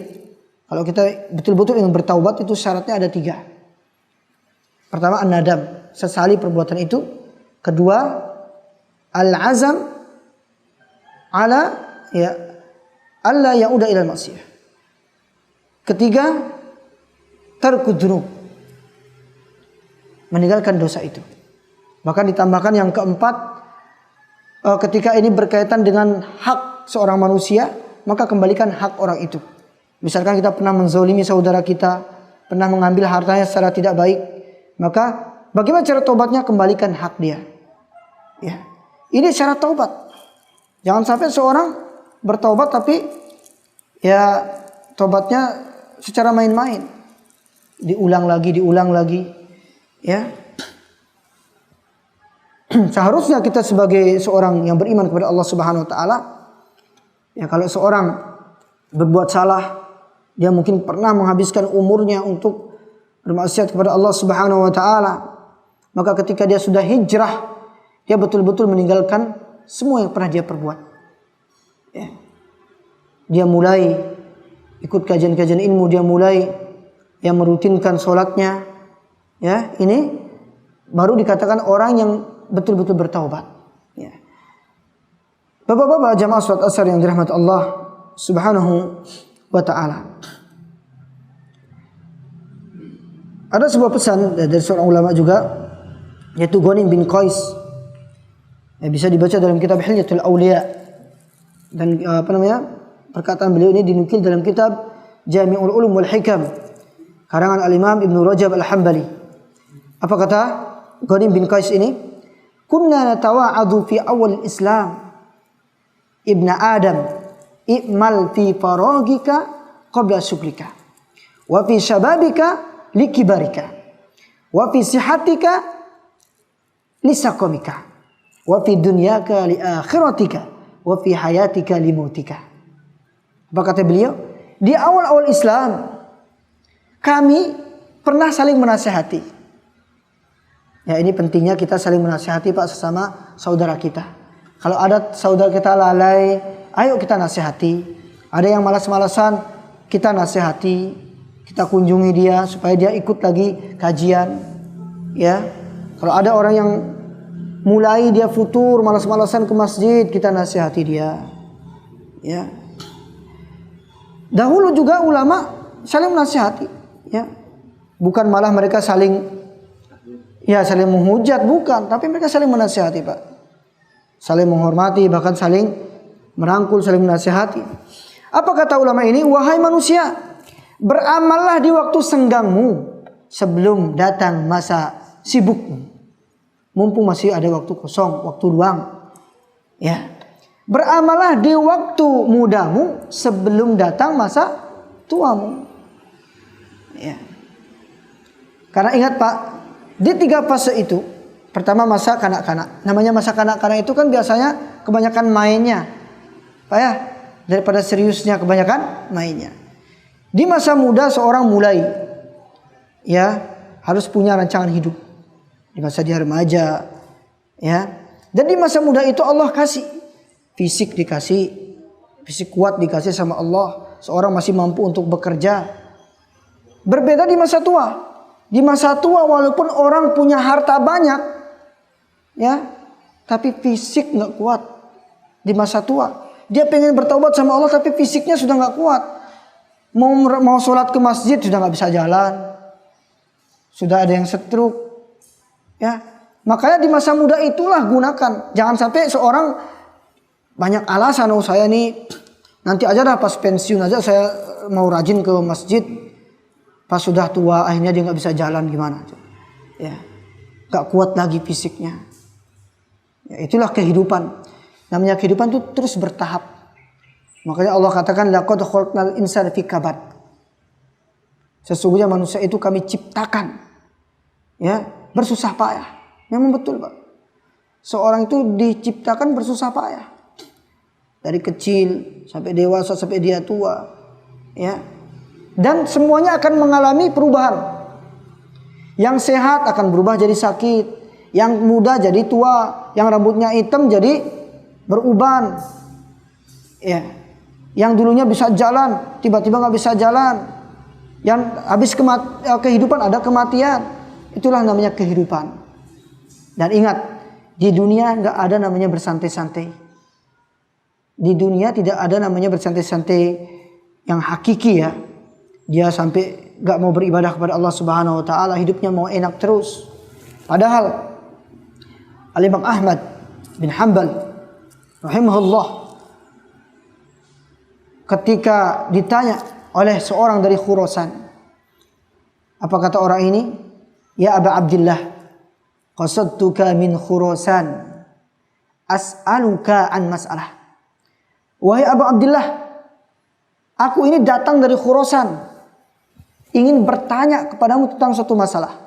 kalau kita betul-betul ingin bertaubat itu syaratnya ada 3. Pertama, an-nadam, sesali perbuatan itu. Kedua, al-azam ala alla ya'uda ila al-ma'siyah. Ketiga, tarkud dzunub, meninggalkan dosa itu. Bahkan ditambahkan yang keempat, ketika ini berkaitan dengan hak seorang manusia, maka kembalikan hak orang itu. Misalkan kita pernah menzolimi saudara kita, pernah mengambil hartanya secara tidak baik, maka Bagaimana cara taubatnya? Kembalikan hak dia. Ya. Ini cara taubat. Jangan sampai seorang bertaubat tapi ya taubatnya secara main-main. Diulang lagi. Ya. Seharusnya kita sebagai seorang yang beriman kepada Allah Subhanahu wa taala, ya kalau seorang berbuat salah, dia mungkin pernah menghabiskan umurnya untuk bermaksiat kepada Allah Subhanahu wa taala, maka ketika dia sudah hijrah, dia betul-betul meninggalkan semua yang pernah dia perbuat. Ya. Dia mulai ikut kajian-kajian ilmu, dia mulai yang merutinkan sholatnya. Ya, ini baru dikatakan orang yang betul-betul bertaubat. Ya. Bapak-bapak jamaah salat asar yang dirahmati Allah Subhanahu wa taala. Ada sebuah pesan dari seorang ulama juga, yaitu Ghanim bin Qais. Ya, bisa dibaca dalam kitab Hilyatul Auliya. Dan perkataan beliau ini dinukil dalam kitab Jami'ul Ulum wal Hikam karangan Al-Imam Ibnu Rajab Al-Hambali. Apa kata Ghanim bin Qais ini? Kunna natawa'adu fi awal Islam Ibna Adam i'mal fi faragika qabla syukrika wa fi syababika likibarika wa fi sihatika lisaqamika wa fi dunyaka li akhiratika wa fi hayatika limutika. Apa kata beliau? Di awal-awal Islam kami pernah saling menasihati. Ya, ini pentingnya kita saling menasihati Pak sesama saudara kita. Kalau ada saudara kita lalai, ayo kita nasihati. Ada yang malas-malasan, kita nasihati. Kita kunjungi dia supaya dia ikut lagi kajian. Ya. Kalau ada orang yang mulai dia futur, malas-malasan ke masjid, kita nasihati dia. Ya. Dahulu juga ulama saling menasihati, ya. Bukan malah mereka saling menghujat, bukan, tapi mereka saling menasihati, Pak. Saling menghormati, bahkan saling merangkul, saling menasihati. Apa kata ulama ini? Wahai manusia, beramallah di waktu senggangmu sebelum datang masa sibukmu. Mumpung masih ada waktu kosong, waktu luang. Ya. Beramallah di waktu mudamu sebelum datang masa tuamu. Ya. Karena ingat Pak, di 3 fase itu, pertama masa kanak-kanak. Namanya masa kanak-kanak itu kan biasanya kebanyakan mainnya, Pak ya, daripada seriusnya kebanyakan mainnya. Di masa muda seorang mulai, ya, harus punya rancangan hidup. Di masa dia remaja, ya, dan di masa muda itu Allah kasih fisik, dikasih fisik kuat, dikasih sama Allah. Seorang masih mampu untuk bekerja. Berbeda di masa tua. Di masa tua walaupun orang punya harta banyak, ya, tapi fisik nggak kuat. Di masa tua dia pengen bertaubat sama Allah tapi fisiknya sudah nggak kuat. Mau sholat ke masjid sudah nggak bisa jalan, sudah ada yang stroke, ya. Makanya di masa muda itulah gunakan. Jangan sampai seorang banyak alasan, oh saya nih nanti aja dah pas pensiun aja saya mau rajin ke masjid. Pas sudah tua akhirnya dia nggak bisa jalan, gimana? Ya, nggak kuat lagi fisiknya. Ya, itulah kehidupan. Namanya kehidupan itu terus bertahap. Makanya Allah katakan laqad khalaqnal insana fi kabad. Sesungguhnya manusia itu kami ciptakan, ya, bersusah payah. Memang betul Pak. Seorang itu diciptakan bersusah payah. Dari kecil sampai dewasa sampai dia tua, ya. Dan semuanya akan mengalami perubahan. Yang sehat akan berubah jadi sakit, yang muda jadi tua, yang rambutnya hitam jadi beruban. Ya. Yang dulunya bisa jalan, tiba-tiba nggak bisa jalan. Yang habis kehidupan ada kematian. Itulah namanya kehidupan. Dan ingat, di dunia nggak ada namanya bersantai-santai. Di dunia tidak ada namanya bersantai-santai yang hakiki, ya. Dia sampai gak mau beribadah kepada Allah Subhanahu wa taala, hidupnya mau enak terus. Padahal Al-Imam Ahmad bin Hanbal rahimahullah ketika ditanya oleh seorang dari Khurasan, apa kata orang ini? Ya Aba Abdillah, qasadtuka min Khurasan as'aluka an mas'alah. Wahai Abu Abdullah, aku ini datang dari Khurasan, ingin bertanya kepadamu tentang suatu masalah.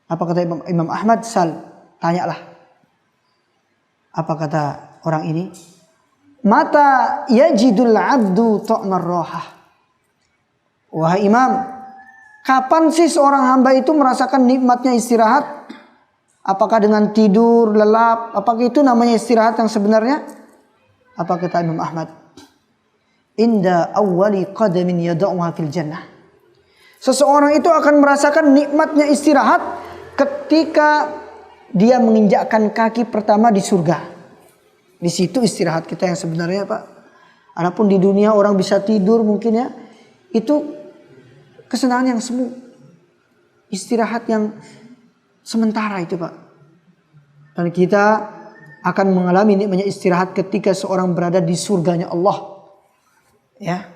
Apa kata Imam Ahmad? Sal, tanyalah. Apa kata orang ini? Mata yajidul abdu ta'mar rohah. Wahai Imam, kapan sih seorang hamba itu merasakan nikmatnya istirahat? Apakah dengan tidur, lelap? Apakah itu namanya istirahat yang sebenarnya? Apa kata Imam Ahmad? Inda awwali qadamin yada'uha fil jannah. Seseorang itu akan merasakan nikmatnya istirahat ketika dia menginjakkan kaki pertama di surga. Di situ istirahat kita yang sebenarnya, Pak. Adapun di dunia orang bisa tidur mungkin ya, itu kesenangan yang semu. Istirahat yang sementara itu, Pak. Dan kita akan mengalami nikmatnya istirahat ketika seorang berada di surganya Allah. Ya,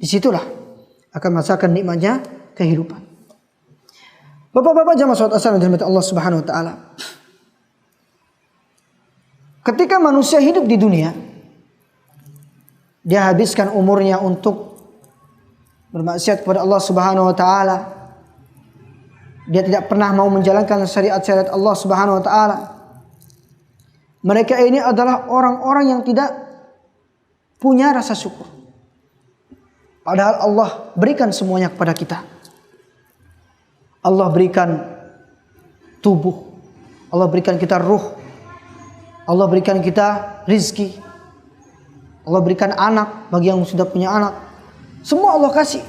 disitulah akan merasakan nikmatnya kehidupan. Bapak-bapak jamaah salat asar yang dirahmati Allah Subhanahu wa taala. Ketika manusia hidup di dunia, dia habiskan umurnya untuk bermaksiat kepada Allah Subhanahu wa taala. Dia tidak pernah mau menjalankan syariat-syariat Allah Subhanahu wa taala. Mereka ini adalah orang-orang yang tidak punya rasa syukur. Padahal Allah berikan semuanya kepada kita. Allah berikan tubuh. Allah berikan kita ruh. Allah berikan kita rizki. Allah berikan anak bagi yang sudah punya anak. Semua Allah kasih.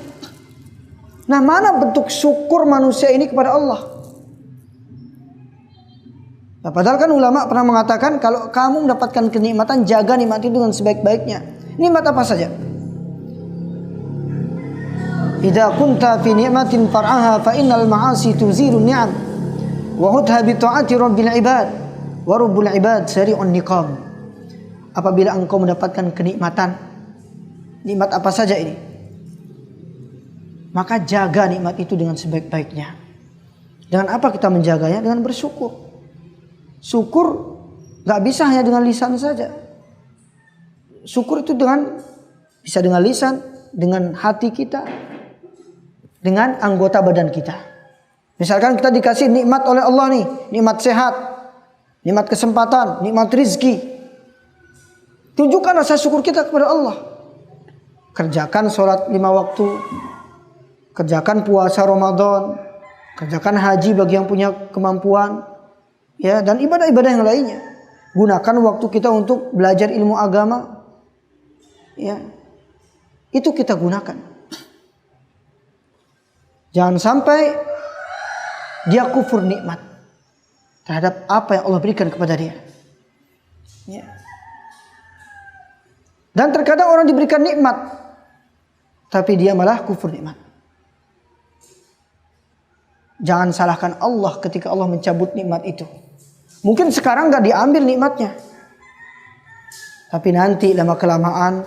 Nah, mana bentuk syukur manusia ini kepada Allah? Nah, padahal kan ulama pernah mengatakan kalau kamu mendapatkan kenikmatan, jaga nikmat itu dengan sebaik-baiknya. Nikmat apa saja? Idza kunta fi ni'matin far'aha fa innal ma'asi tuziru ni'am wa hudha bi ta'ati rabbil ibad wa rabbul ibad sari'un niqam. Apabila engkau mendapatkan kenikmatan, nikmat apa saja ini, maka jaga nikmat itu dengan sebaik-baiknya. Dengan apa kita menjaganya? Dengan bersyukur. Syukur gak bisa hanya dengan lisan saja. Syukur itu bisa dengan lisan, dengan hati kita, dengan anggota badan kita. Misalkan kita dikasih nikmat oleh Allah nih, nikmat sehat, nikmat kesempatan, nikmat rizki. Tunjukkan rasa syukur kita kepada Allah. Kerjakan sholat 5 waktu, kerjakan puasa Ramadan, kerjakan haji bagi yang punya kemampuan, ya, dan ibadah-ibadah yang lainnya. Gunakan waktu kita untuk belajar ilmu agama, ya, itu kita gunakan. Jangan sampai dia kufur nikmat terhadap apa yang Allah berikan kepada dia. Ya. Dan terkadang orang diberikan nikmat, tapi dia malah kufur nikmat. Jangan salahkan Allah ketika Allah mencabut nikmat itu. Mungkin sekarang gak diambil nikmatnya, tapi nanti lama-kelamaan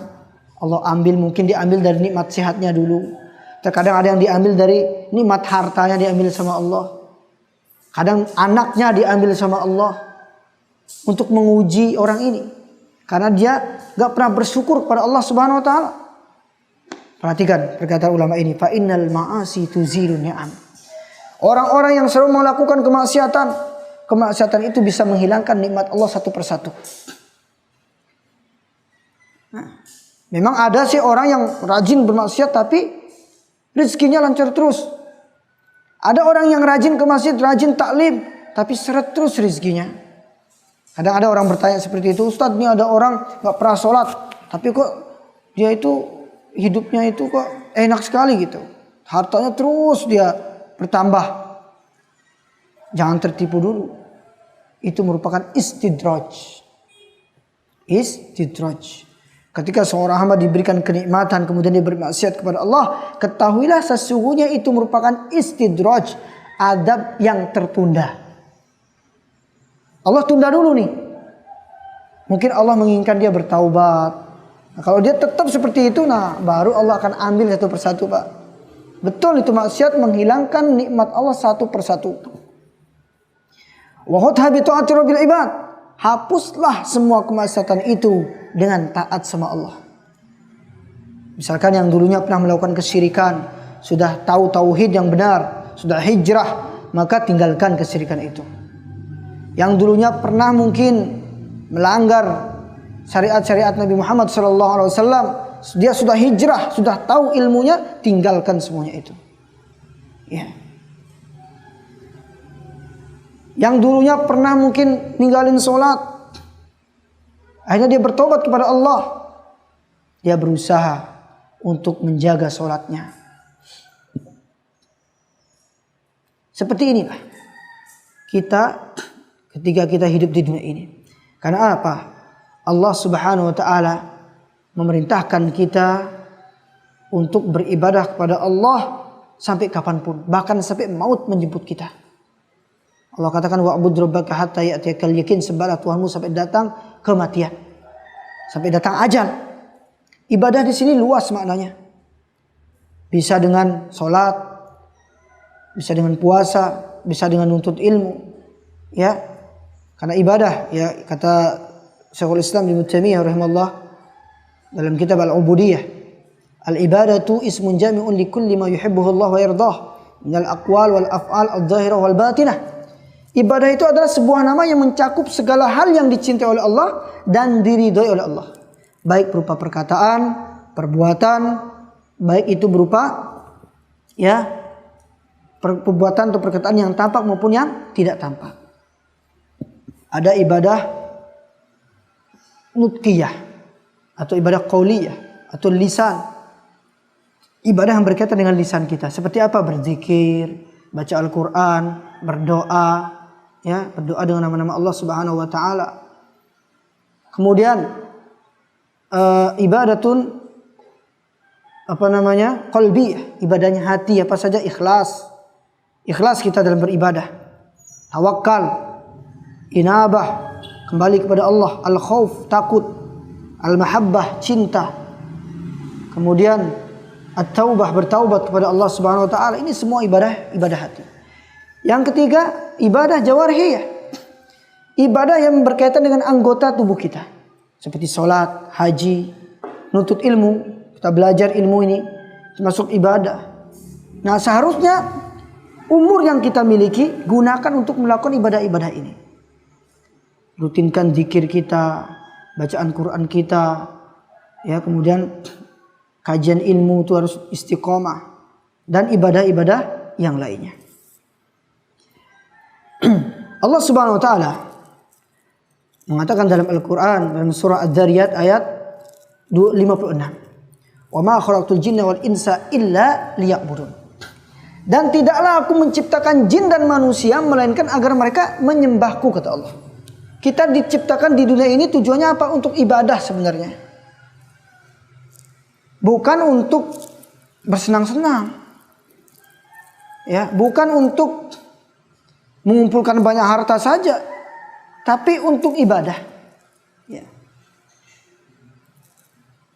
Allah ambil. Mungkin diambil dari nikmat sehatnya dulu. Terkadang ada yang diambil dari nikmat hartanya, diambil sama Allah. Kadang anaknya diambil sama Allah untuk menguji orang ini, karena dia gak pernah bersyukur kepada Allah Subhanahu wa taala. Perhatikan perkataan ulama ini, fa innal ma'asi tuzilu ni'am. Orang-orang yang selalu melakukan kemaksiatan itu bisa menghilangkan nikmat Allah satu persatu. Nah, memang ada sih orang yang rajin bermaksiat tapi rezekinya lancar terus. Ada orang yang rajin ke masjid, rajin taklim, tapi seret terus rezekinya. Kadang ada orang bertanya seperti itu, Ustadz, ini ada orang gak pernah sholat, tapi kok dia itu hidupnya itu kok enak sekali gitu. Hartanya terus dia bertambah. Jangan tertipu dulu. Itu merupakan istidraj. Istidraj. Ketika seorang hamba diberikan kenikmatan kemudian dia bermaksiat kepada Allah, ketahuilah sesungguhnya itu merupakan istidraj, adab yang tertunda. Allah tunda dulu nih. Mungkin Allah menginginkan dia bertaubat. Nah, kalau dia tetap seperti itu, nah baru Allah akan ambil satu persatu, Pak. Betul, itu maksiat menghilangkan nikmat Allah satu persatu. Wa khudha bi ta'ati rabbil ibad. Hapuslah semua kemaksiatan itu dengan taat sama Allah. Misalkan yang dulunya pernah melakukan kesyirikan, sudah tahu tauhid yang benar, sudah hijrah, maka tinggalkan kesyirikan itu. Yang dulunya pernah mungkin melanggar syariat-syariat Nabi Muhammad SAW, dia sudah hijrah, sudah tahu ilmunya, tinggalkan semuanya itu. Ya. Yang dulunya pernah mungkin ninggalin sholat, akhirnya dia bertobat kepada Allah. Dia berusaha untuk menjaga sholatnya. Seperti inilah kita ketika kita hidup di dunia ini. Karena apa? Allah Subhanahu wa taala memerintahkan kita untuk beribadah kepada Allah sampai kapanpun, bahkan sampai maut menjemput kita. Allah katakan wa'bud rabbaka hatta ya'tiyakal yakin, sembahlah Tuhanmu sampai datang kematian, sampai datang ajal. Ibadah di sini luas maknanya. Bisa dengan sholat, bisa dengan puasa, bisa dengan nuntut ilmu, ya. Karena ibadah, ya kata Syekhul Islam Ibnu Taimiyah rahimahullah dalam kitab Al-Ubudiyah, al-ibadatu ismun jami'un li kulli ma yuhibbuhu Allah wa yardah minal aqwal wal af'al adh-dhahirah wal batinah. Ibadah itu adalah sebuah nama yang mencakup segala hal yang dicintai oleh Allah dan diridhoi oleh Allah. Baik berupa perkataan, perbuatan, baik itu berupa ya perbuatan atau perkataan yang tampak maupun yang tidak tampak. Ada ibadah nutqiyah atau ibadah qauliyah atau lisan. Ibadah yang berkaitan dengan lisan kita. Seperti apa? Berzikir, baca Al-Quran, berdoa, ya, berdoa dengan nama-nama Allah Subhanahu wa taala. Kemudian ibadatun qalbiyah, ibadahnya hati, apa saja, ikhlas. Ikhlas kita dalam beribadah. Tawakal, inabah, kembali kepada Allah, al-khauf, takut, al-mahabbah, cinta. Kemudian at-taubah, bertaubat kepada Allah Subhanahu wa taala. Ini semua ibadah hati. Yang ketiga, ibadah jawarihiyah. Ibadah yang berkaitan dengan anggota tubuh kita. Seperti sholat, haji, nuntut ilmu. Kita belajar ilmu ini termasuk ibadah. Nah, seharusnya umur yang kita miliki gunakan untuk melakukan ibadah-ibadah ini. Rutinkan zikir kita, bacaan Quran kita, ya, kemudian kajian ilmu itu harus istiqomah, dan ibadah-ibadah yang lainnya. Allah Subhanahu wa taala mengatakan dalam Al-Qur'an dalam surah Adz-Dzariyat ayat 56. Wa ma khalaqtul jinna wal insa illa liya'budun. Dan tidaklah aku menciptakan jin dan manusia melainkan agar mereka menyembahku, kata Allah. Kita diciptakan di dunia ini tujuannya apa? Untuk ibadah sebenarnya. Bukan untuk bersenang-senang. Ya, bukan untuk mengumpulkan banyak harta saja, tapi untuk ibadah. Ya.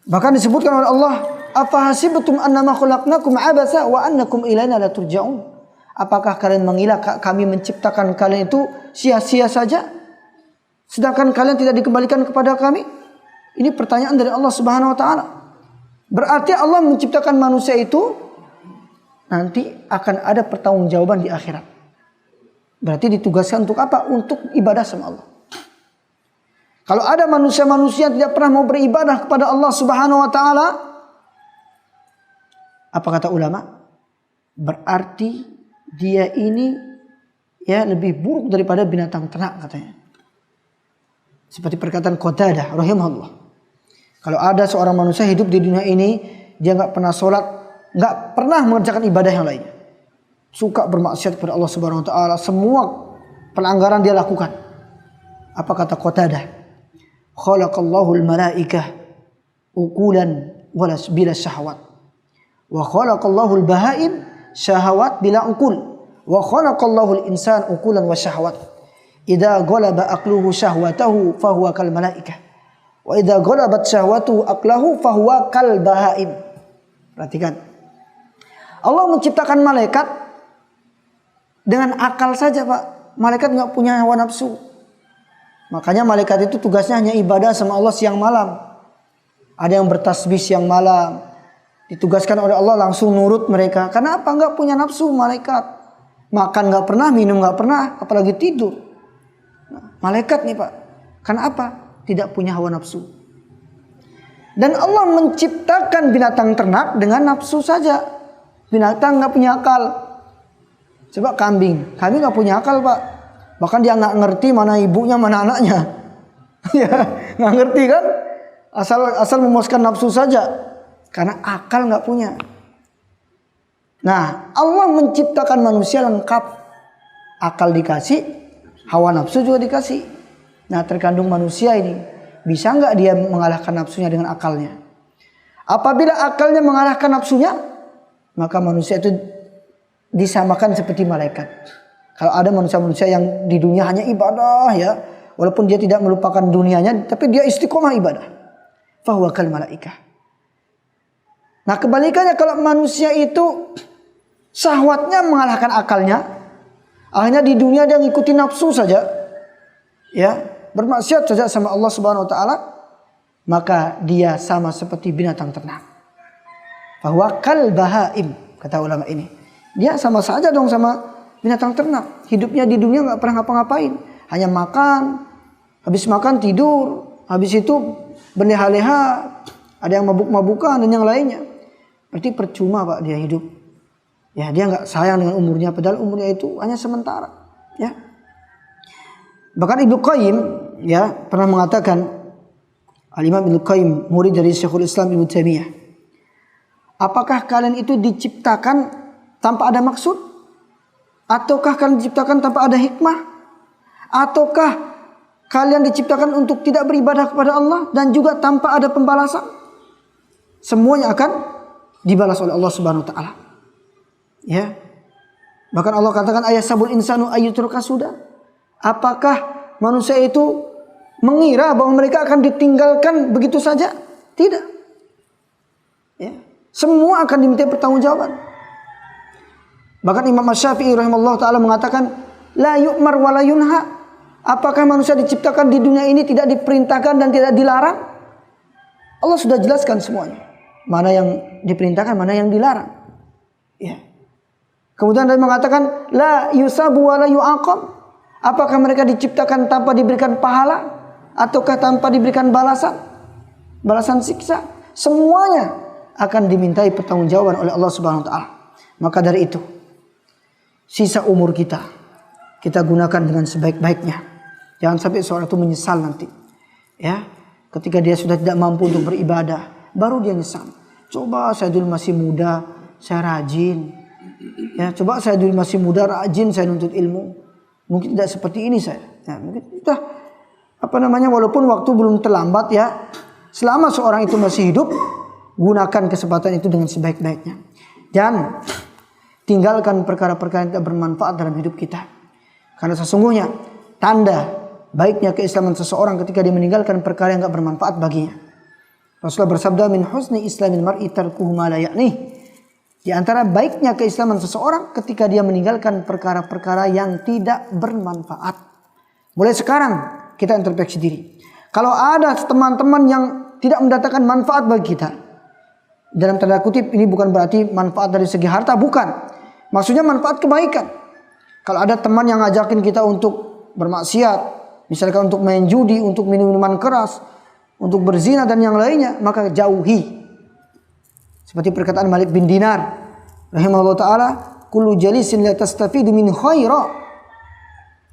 Bahkan disebutkan oleh Allah, "Afa hasibtum annama khalaqnakum abasa wa annakum ilaina la turja'un?" Apakah kalian mengira kami menciptakan kalian itu sia-sia saja, sedangkan kalian tidak dikembalikan kepada kami? Ini pertanyaan dari Allah Subhanahu wa taala. Berarti Allah menciptakan manusia itu nanti akan ada pertanggungjawaban di akhirat. Berarti ditugaskan untuk apa? Untuk ibadah sama Allah. Kalau ada manusia-manusia yang tidak pernah mau beribadah kepada Allah Subhanahu wa taala, apa kata ulama? Berarti dia ini ya lebih buruk daripada binatang ternak, katanya. Seperti perkataan Qatadah rahimahullah. Kalau ada seorang manusia hidup di dunia ini, dia nggak pernah sholat, nggak pernah mengerjakan ibadah yang lainnya, suka bermaksiat kepada Allah Subhanahu wa taala, semua pelanggaran dia lakukan. Apa kata Qatadah? Khalaqallahu al-malaikah uqulan wala bila syahwat. Wa khalaqallahu al-bahaim syahawat bila uqul. Wa khalaqallahu al-insan uqulan wa syahwat. Idza ghalaba aqluhu syahwatahu fahuwa kal malaikah. Wa idza ghalabat syahwatuhu aqlahu fahuwa kal bahaim. Perhatikan. Allah menciptakan malaikat dengan akal saja, Pak. malaikat nggak punya hawa nafsu. Makanya malaikat itu tugasnya hanya ibadah sama Allah siang malam. Ada yang bertasbih siang malam, ditugaskan oleh Allah langsung nurut mereka. Karena apa? Nggak punya nafsu malaikat. Makan nggak pernah, minum nggak pernah, apalagi tidur. Nah, malaikat nih Pak. Karena apa? Tidak punya hawa nafsu. Dan Allah menciptakan binatang ternak dengan nafsu saja. Binatang nggak punya akal. Coba kambing nggak punya akal Pak. Bahkan dia nggak ngerti mana ibunya mana anaknya. Ya, nggak ngerti kan? Asal memuaskan nafsu saja. Karena akal nggak punya. Nah, Allah menciptakan manusia lengkap. Akal dikasih, hawa nafsu juga dikasih. Nah, terkandung manusia ini. Bisa nggak dia mengalahkan nafsunya dengan akalnya? Apabila akalnya mengalahkan nafsunya, maka manusia itu disamakan seperti malaikat. Kalau ada manusia-manusia yang di dunia hanya ibadah ya, walaupun dia tidak melupakan dunianya, tapi dia istiqomah ibadah. Fahuwa kal malaikah. Nah, kebalikannya kalau manusia itu syahwatnya mengalahkan akalnya, akhirnya di dunia dia ngikuti nafsu saja, ya, bermaksiat saja sama Allah Subhanahu wa taala, maka dia sama seperti binatang ternak. Fahuwa kal bahaim, kata ulama ini. Dia sama saja dong sama binatang ternak. Hidupnya di dunia nggak pernah ngapa-ngapain, hanya makan, habis makan tidur, habis itu berleha-leha, ada yang mabuk-mabukan dan yang lainnya. Berarti percuma Pak dia hidup. Ya, dia nggak sayang dengan umurnya, padahal umurnya itu hanya sementara. Ya. Bahkan Ibnu Qayyim ya pernah mengatakan, Al-Imam Ibnu Qayyim murid dari Syekhul Islam Ibnu Taimiyah, apakah kalian itu diciptakan tanpa ada maksud? Ataukah kalian diciptakan tanpa ada hikmah? Ataukah kalian diciptakan untuk tidak beribadah kepada Allah dan juga tanpa ada pembalasan? Semuanya akan dibalas oleh Allah Subhanahu wa taala. Ya. Bahkan Allah katakan ayasabul insanu ayyutruka sudah. Apakah manusia itu mengira bahwa mereka akan ditinggalkan begitu saja? Tidak. Ya. Semua akan diminta pertanggungjawaban. Bahkan Imam Syafi'i rahimahullah taala mengatakan la yu'mar wa la yunha. Apakah manusia diciptakan di dunia ini tidak diperintahkan dan tidak dilarang? Allah sudah jelaskan semuanya. Mana yang diperintahkan, mana yang dilarang. Ya. Kemudian dia mengatakan la yusabu wa la yu'aqab. Apakah mereka diciptakan tanpa diberikan pahala ataukah tanpa diberikan balasan siksa? Semuanya akan dimintai pertanggungjawaban oleh Allah Subhanahu wa taala. Maka dari itu, sisa umur kita gunakan dengan sebaik-baiknya. Jangan sampai seorang itu menyesal nanti. Ya, ketika dia sudah tidak mampu untuk beribadah, baru dia nyesal. Coba saya dulu masih muda, saya rajin. Ya, coba saya dulu masih muda, rajin saya nuntut ilmu. Mungkin tidak seperti ini saya. Ya, mungkin sudah walaupun waktu belum terlambat ya. Selama seorang itu masih hidup, gunakan kesempatan itu dengan sebaik-baiknya. Dan tinggalkan perkara-perkara yang tidak bermanfaat dalam hidup kita. Karena sesungguhnya tanda baiknya keislaman seseorang ketika dia meninggalkan perkara yang tidak bermanfaat baginya. Rasulullah bersabda, min husni islamil mar'i tarkuhu ma la ya'nih. Di antara baiknya keislaman seseorang ketika dia meninggalkan perkara-perkara yang tidak bermanfaat. Mulai sekarang kita introspeksi diri. Kalau ada teman-teman yang tidak mendatangkan manfaat bagi kita, dalam tanda kutip ini bukan berarti manfaat dari segi harta, bukan. Maksudnya manfaat kebaikan. Kalau ada teman yang ngajakin kita untuk bermaksiat, misalkan untuk main judi, untuk minum minuman keras, untuk berzina dan yang lainnya, maka jauhi. Seperti perkataan Malik bin Dinar rahimahullah taala, kullu jalisin la tastafidu min khaira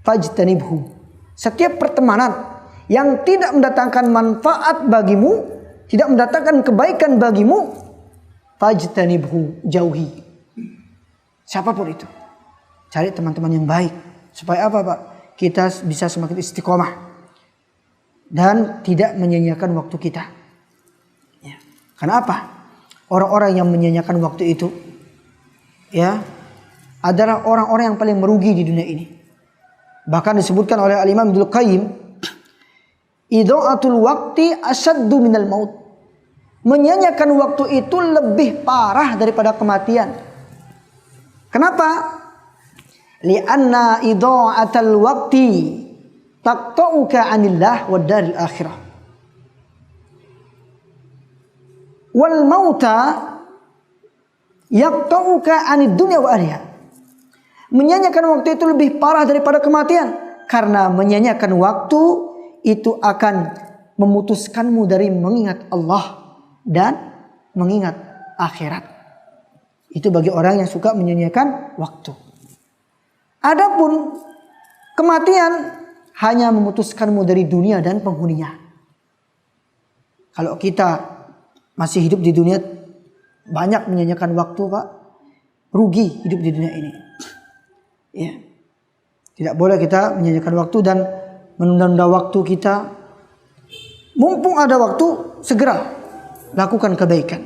fajtanibhu. Setiap pertemanan yang tidak mendatangkan manfaat bagimu, tidak mendatangkan kebaikan bagimu, fajtanibhu, jauhi. Siapapun itu, cari teman-teman yang baik. Supaya apa Pak? Kita bisa semakin istiqomah dan tidak menyia-nyiakan waktu kita. Ya. Karena apa? Orang-orang yang menyia-nyiakan waktu itu, ya, adalah orang-orang yang paling merugi di dunia ini. Bahkan disebutkan oleh Al-Imam Ibnu Qayyim, idha'atul waqti asyaddu minal maut. Menyia-nyiakan waktu itu lebih parah daripada kematian. Kenapa? li'anna idha'atal waqti taqta'uka 'anillah wad daril akhirah. Wal mauta yaqta'uka 'anid dunya wa ahliha. Menyanyiakan waktu itu lebih parah daripada kematian, karena menyanyiakan waktu itu akan memutuskanmu dari mengingat Allah dan mengingat akhirat. Itu bagi orang yang suka menyanyiakan waktu. Adapun kematian hanya memutuskanmu dari dunia dan penghuninya. Kalau kita masih hidup di dunia banyak menyanyiakan waktu, Pak, rugi hidup di dunia ini. Ya. Tidak boleh kita menyanyiakan waktu dan menunda-nunda waktu kita. Mumpung ada waktu, segera lakukan kebaikan.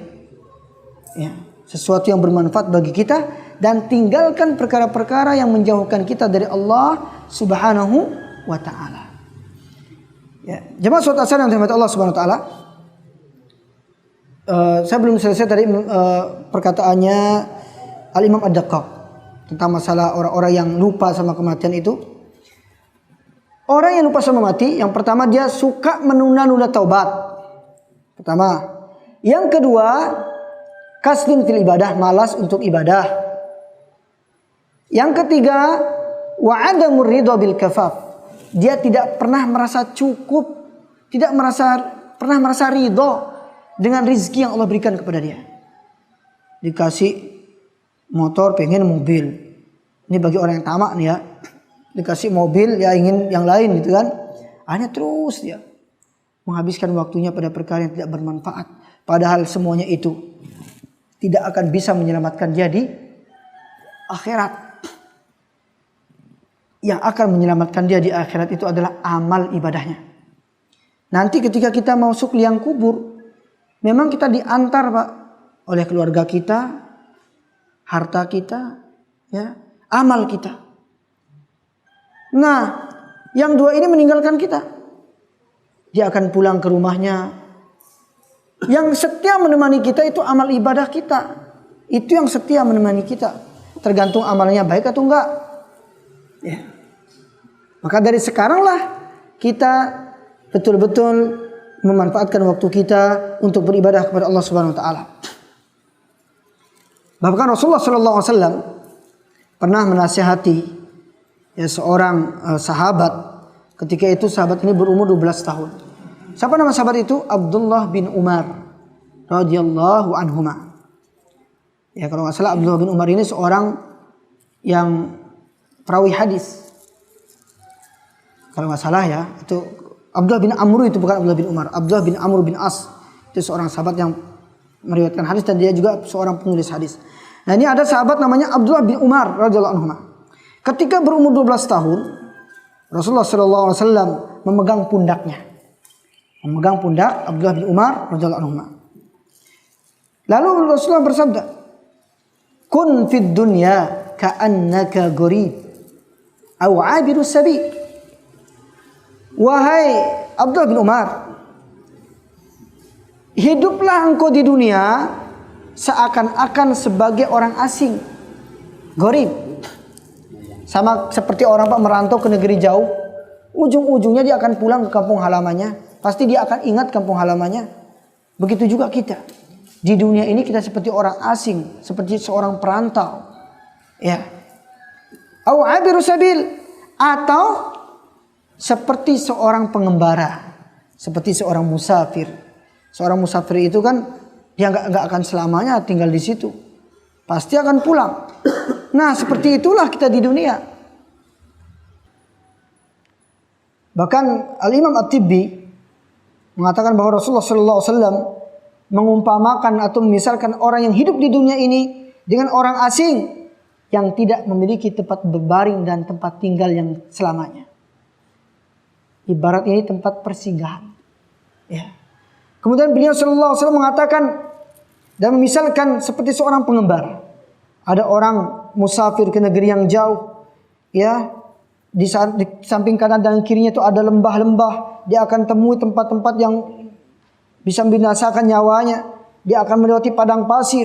Ya, sesuatu yang bermanfaat bagi kita, dan tinggalkan perkara-perkara yang menjauhkan kita dari Allah Subhanahu wa taala. Ya, jemaah salat asar yang dirahmati Allah Subhanahu wa taala. Saya belum selesai tadi perkataannya Al-Imam Ad-Daqqaq tentang masalah orang-orang yang lupa sama kematian itu. Orang yang lupa sama mati, yang pertama dia suka menunda-nunda taubat. Pertama. Yang kedua, kasdun fil ibadah, malas untuk ibadah. Yang ketiga, wa adamur ridha bil kafaf. Dia tidak pernah merasa cukup, tidak pernah merasa ridha dengan rezeki yang Allah berikan kepada dia. Dikasih motor, pengen mobil. Ini bagi orang yang tamak nih ya. Dikasih mobil, ya ingin yang lain gitu kan. Hanya terus dia menghabiskan waktunya pada perkara yang tidak bermanfaat. Padahal semuanya itu tidak akan bisa menyelamatkan dia di akhirat. Yang akan menyelamatkan dia di akhirat itu adalah amal ibadahnya. Nanti ketika kita masuk liang kubur, memang kita diantar, Pak, oleh keluarga kita, harta kita, ya, amal kita. Nah, yang dua ini meninggalkan kita. Dia akan pulang ke rumahnya. Yang setia menemani kita itu amal ibadah kita. Itu yang setia menemani kita. Tergantung amalnya baik atau enggak. Ya. Maka dari sekaranglah kita betul-betul memanfaatkan waktu kita untuk beribadah kepada Allah Subhanahu wa taala. Bahkan Rasulullah sallallahu alaihi wasallam pernah menasihati ya seorang sahabat. Ketika itu sahabat ini berumur 12 tahun. Siapa nama sahabat itu? Abdullah bin Umar radhiyallahu anhuma. Ya, kalau nggak salah Abdullah bin Umar ini seorang yang perawi hadis. Kalau nggak salah ya, itu Abdullah bin Amr, itu bukan Abdullah bin Umar. Abdullah bin Amr bin As, itu seorang sahabat yang meriwayatkan hadis dan dia juga seorang penulis hadis. Nah, ini ada sahabat namanya Abdullah bin Umar radhiyallahu anhuma. Ketika berumur 12 tahun, Rasulullah sallallahu alaihi wasallam memegang pundaknya. Memegang pundak Abdullah bin Umar radhiyallahu anhu. Lalu Rasulullah bersabda, "Kun fid dunya ka'annaka gharib aw 'abiru sabil." Wahai Abdullah bin Umar, hiduplah engkau di dunia seakan-akan sebagai orang asing. Gharib. Sama seperti orang Pak merantau ke negeri jauh, ujung-ujungnya dia akan pulang ke kampung halamannya. Pasti dia akan ingat kampung halamannya. Begitu juga kita. Di dunia ini kita seperti orang asing, seperti seorang perantau. Ya. Au abiru sabil, atau seperti seorang pengembara, seperti seorang musafir. Seorang musafir itu kan dia nggak akan selamanya tinggal di situ. Pasti akan pulang. Nah, seperti itulah kita di dunia. Bahkan Al-Imam At-Tibbi mengatakan bahwa Rasulullah sallallahu alaihi wasallam mengumpamakan atau misalkan orang yang hidup di dunia ini dengan orang asing yang tidak memiliki tempat berbaring dan tempat tinggal yang selamanya. Ibarat ini tempat persinggahan. Ya. Kemudian beliau sallallahu alaihi wasallam mengatakan dan memisalkan seperti seorang pengembara. Ada orang musafir ke negeri yang jauh, ya. Di samping kanan dan kirinya itu ada lembah-lembah. Dia akan temui tempat-tempat yang bisa membinasakan nyawanya. Dia akan melewati padang pasir.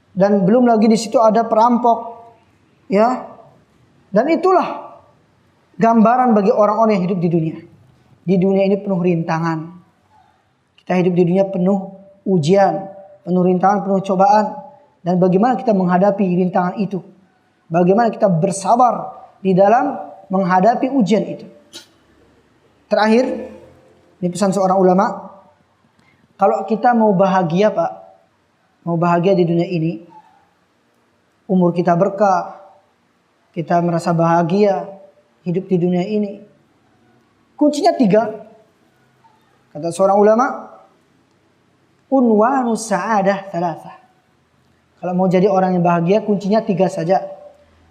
Dan belum lagi di situ ada perampok. Ya. Dan itulah gambaran bagi orang-orang yang hidup di dunia. Di dunia ini penuh rintangan. Kita hidup di dunia penuh ujian, penuh rintangan, penuh cobaan. Dan bagaimana kita menghadapi rintangan itu? Bagaimana kita bersabar di dalam menghadapi ujian itu? Terakhir, ini pesan seorang ulama. Kalau kita mau bahagia Pak, mau bahagia di dunia ini, umur kita berkah, kita merasa bahagia hidup di dunia ini, kuncinya 3. Kata seorang ulama, unwanu sa'adah 3. Kalau mau jadi orang yang bahagia, kuncinya 3 saja.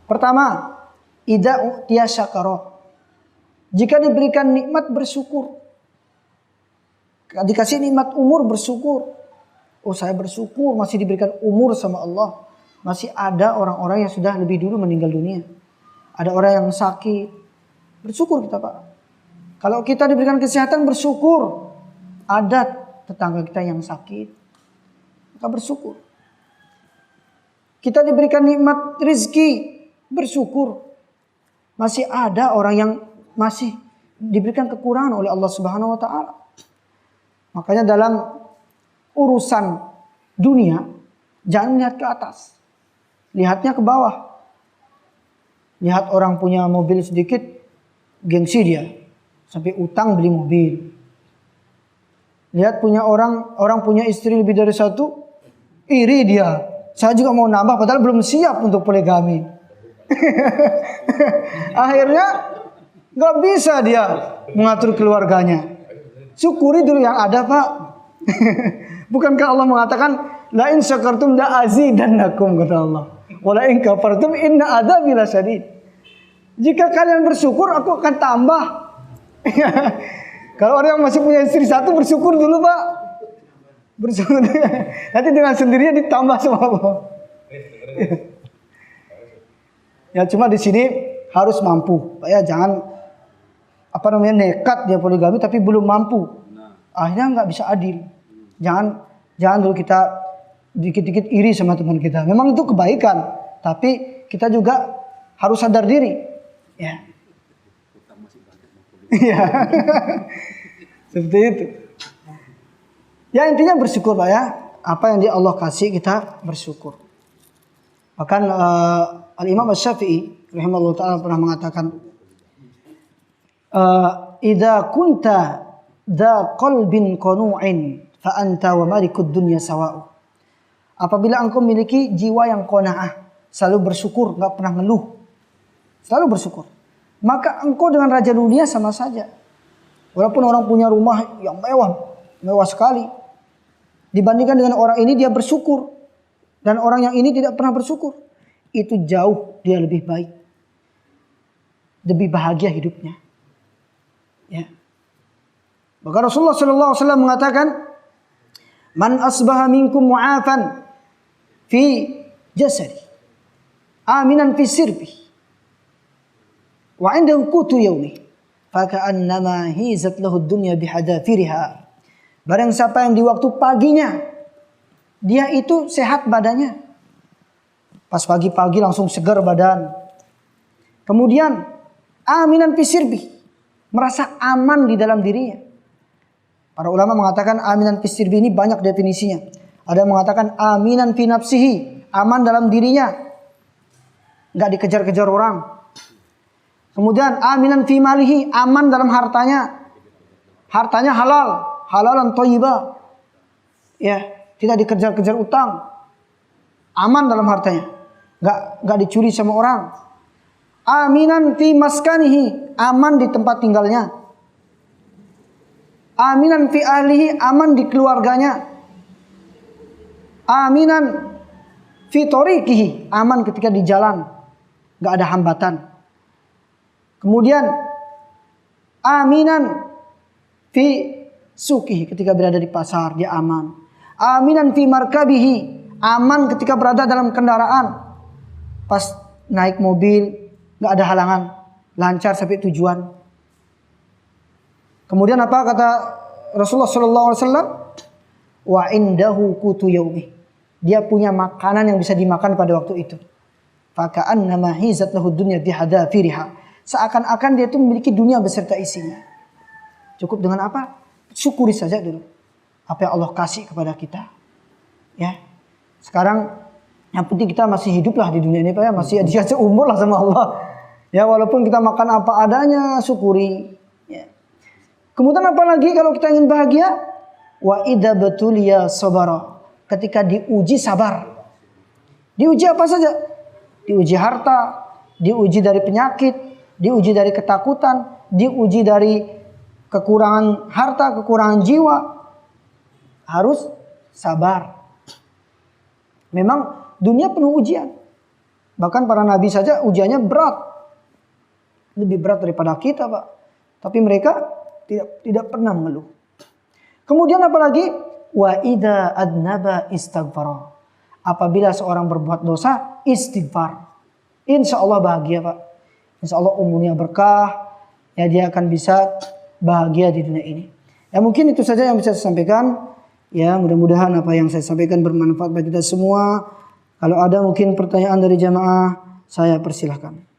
Pertama, idza utiya syakara. Jika diberikan nikmat bersyukur. Dikasih nikmat umur bersyukur. Oh, saya bersyukur masih diberikan umur sama Allah. Masih ada orang-orang yang sudah lebih dulu meninggal dunia. Ada orang yang sakit. Bersyukur kita Pak. Kalau kita diberikan kesehatan bersyukur. Ada tetangga kita yang sakit. Maka bersyukur. Kita diberikan nikmat rezeki. Bersyukur. Masih ada orang yang masih diberikan kekurangan oleh Allah Subhanahu wa taala. Makanya dalam urusan dunia jangan lihat ke atas. Lihatnya ke bawah. Lihat orang punya mobil sedikit, gengsi dia. Sampai utang beli mobil. Lihat punya orang punya istri lebih dari 1, iri dia. Saya juga mau nambah padahal belum siap untuk poligami. Akhirnya gak bisa dia mengatur keluarganya. Syukuri dulu yang ada Pak. Bukankah Allah mengatakan la in syakartum la azidannakum, kata Allah. Wa la in kafartum inna adzabi lasyadid. Jika kalian bersyukur aku akan tambah. Kalau orang yang masih punya istri 1 bersyukur dulu Pak. Bersyukur. Nanti dengan sendirinya ditambah sama Allah. Ya cuma di sini harus mampu. Pak ya, jangan nekat dia poligami tapi belum mampu. Akhirnya nggak bisa adil. Jangan dulu kita dikit-dikit iri sama teman kita. Memang itu kebaikan, tapi kita juga harus sadar diri. Ya. Iya. Seperti itu. Ya intinya bersyukur Pak ya. Apa yang Allah kasih kita bersyukur. Bahkan Al-Imam Asy-Syafi'i rahimahullah ta'ala pernah mengatakan, idza kunta dza qalbin qanu'in fa anta wa malikud dunya sawa'u. Apabila engkau memiliki jiwa yang qanaah, selalu bersyukur, enggak pernah ngeluh. Selalu bersyukur. Maka engkau dengan raja dunia sama saja. Walaupun orang punya rumah yang mewah sekali. Dibandingkan dengan orang ini dia bersyukur. Dan orang yang ini tidak pernah bersyukur. Itu jauh dia lebih baik. Lebih bahagia hidupnya. Ya. Maka Rasulullah sallallahu alaihi wasallam mengatakan, "Man asbaha minkum mu'afan fi jasadi, aminan fi sirbi, wa 'indahu qutu yaumi, fa ka'annama hizat lahu ad-dunya bihadafiriha." Barang siapa yang di waktu paginya dia itu sehat badannya. Pas pagi-pagi langsung segar badan. Kemudian aminan fi sirbi, merasa aman di dalam dirinya. Para ulama mengatakan aminan fi sirbi ini banyak definisinya. Ada yang mengatakan aminan fi nafsihi, aman dalam dirinya, nggak dikejar-kejar orang. Kemudian aminan fi malihi, aman dalam hartanya, hartanya halal, halalan thayyibah, ya tidak dikejar-kejar utang, aman dalam hartanya, nggak dicuri sama orang. Aminan fi maskanihi, aman di tempat tinggalnya. Aminan fi ahlihi, aman di keluarganya. Aminan fi tariqihi, aman ketika di jalan, nggak ada hambatan. Kemudian aminan fi suqihi, ketika berada di pasar dia aman. Aminan fi markabihi, aman ketika berada dalam kendaraan. Pas naik mobil nggak ada halangan, lancar sampai tujuan. Kemudian apa kata Rasulullah sallallahu alaihi wasallam? Wa indahu qutu yaumi. Dia punya makanan yang bisa dimakan pada waktu itu. faka'annama hizat lahu dunya bihadzafiriha. Seakan-akan dia itu memiliki dunia beserta isinya. Cukup dengan apa? Syukuri saja dulu apa yang Allah kasih kepada kita. Ya. Sekarang yang penting kita masih hiduplah di dunia ini Pak ya, masih dikasih umur lah sama Allah. Ya, walaupun kita makan apa adanya, syukuri. Ya. Kemudian apa lagi kalau kita ingin bahagia? Wa idza batuliya sabara. Ketika diuji sabar. Diuji apa saja? Diuji harta, diuji dari penyakit, diuji dari ketakutan, diuji dari kekurangan harta, kekurangan jiwa. Harus sabar. Memang dunia penuh ujian. Bahkan para nabi saja ujiannya berat. Lebih berat daripada kita, Pak. Tapi mereka tidak pernah mengeluh. Kemudian apalagi? Wa idza adnaba istaghfara. Apabila seorang berbuat dosa, istighfar. Insya Allah bahagia, Pak. Insya Allah umurnya berkah. Ya, dia akan bisa bahagia di dunia ini. Ya, mungkin itu saja yang bisa saya sampaikan. Ya, mudah-mudahan apa yang saya sampaikan bermanfaat bagi kita semua. Kalau ada mungkin pertanyaan dari jamaah, saya persilahkan.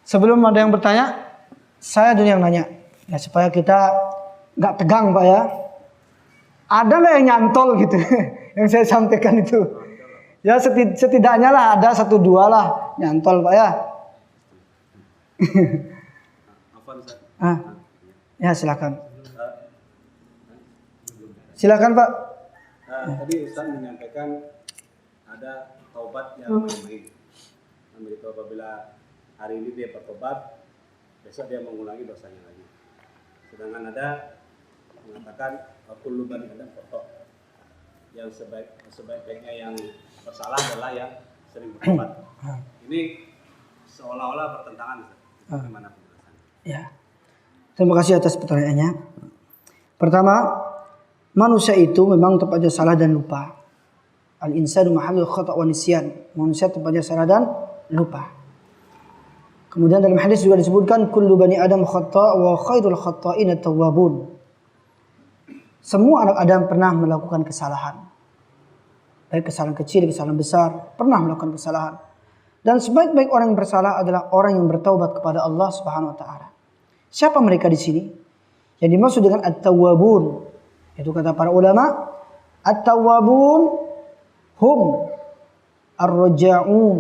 Sebelum ada yang bertanya, saya dulu yang nanya. Ya, supaya kita nggak tegang Pak ya. Ada nggak yang nyantol gitu? Yang saya sampaikan itu. Ya setidaknya lah ada 1-2 lah nyantol Pak ya. Ya silakan. Silakan Pak. Tadi Ustaz menyampaikan ada taubat yang main-main. Itu apabila hari ini dia bertobat, besok dia mengulangi dosanya lagi. Sedangkan ada mengatakan kullu bani adam khata'. Yang sebaik-baiknya yang bersalah adalah yang sering bertobat. Ini seolah-olah bertentangan. Bagaimana penjelasannya? Ya. Terima kasih atas pertanyaannya. Pertama, manusia itu memang tempatnya salah dan lupa. Al-insanu mahallul khata' wa nisyan. Manusia tempatnya salah dan lupa. Kemudian dalam hadis juga disebutkan kullu bani adam khata' wa khairul khata'ina tawwabun. Semua anak Adam pernah melakukan kesalahan. Baik kesalahan kecil, kesalahan besar, pernah melakukan kesalahan. Dan sebaik-baik orang yang bersalah adalah orang yang bertaubat kepada Allah Subhanahu wa taala. Siapa mereka di sini? Yang dimaksud dengan at-tawwabun, itu kata para ulama, at-tawwabun hum ar-raja'un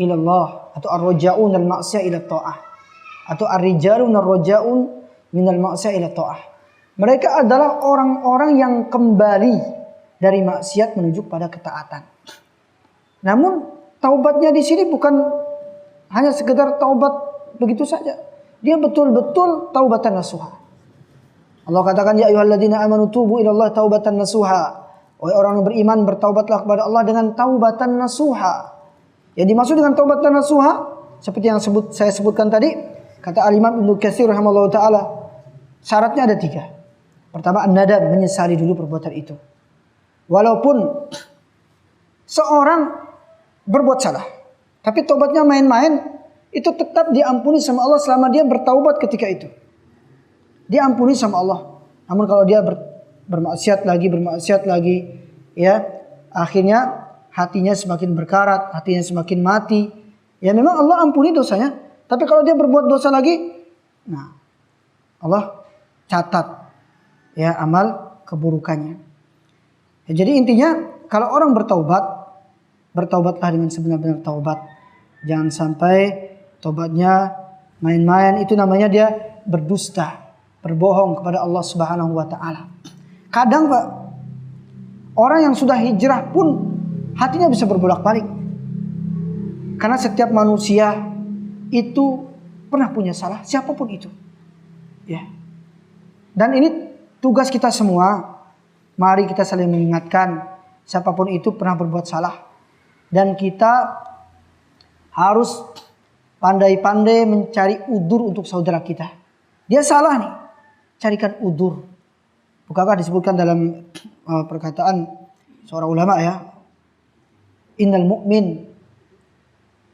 ila Allah, atau ar-raja'un al-ma'siyah ila ta'ah, atau ar-rijalun ar-raja'un minal ma'siyah ila ta'ah. Mereka adalah orang-orang yang kembali dari maksiat menuju pada ketaatan. Namun taubatnya di sini bukan hanya sekedar taubat begitu saja. Dia betul-betul taubatan nasuha. Allah katakan ya ayyuhalladzina amanu tubu ilallahi taubatan nasuha. Wahai orang yang beriman, bertaubatlah kepada Allah dengan taubatan nasuha. Yang dimaksud dengan taubatan nasuha seperti yang saya sebutkan tadi, kata Al-Imam Ibnu Katsir rahimahullahu taala, syaratnya ada 3. Pertama, an-nadam, menyesali dulu perbuatan itu. Walaupun seorang berbuat salah, tapi taubatnya main-main, itu tetap diampuni sama Allah selama dia bertaubat ketika itu. Diampuni sama Allah. Namun kalau dia bermaksiat lagi, ya, akhirnya hatinya semakin berkarat, hatinya semakin mati. Ya memang Allah ampuni dosanya, tapi kalau dia berbuat dosa lagi, nah Allah catat ya amal keburukannya. Ya, jadi intinya kalau orang bertaubatlah dengan sebenar-benar taubat. Jangan sampai taubatnya main-main, itu namanya dia berdusta, berbohong kepada Allah Subhanahu wa taala. Kadang Pak, orang yang sudah hijrah pun hatinya bisa berbolak-balik. Karena setiap manusia itu pernah punya salah, siapapun itu. Ya. Dan ini tugas kita semua. Mari kita saling mengingatkan, siapapun itu pernah berbuat salah. Dan kita harus pandai-pandai mencari udzur untuk saudara kita. Dia salah nih, carikan udzur. Bukankah disebutkan dalam perkataan seorang ulama ya, innal mu'min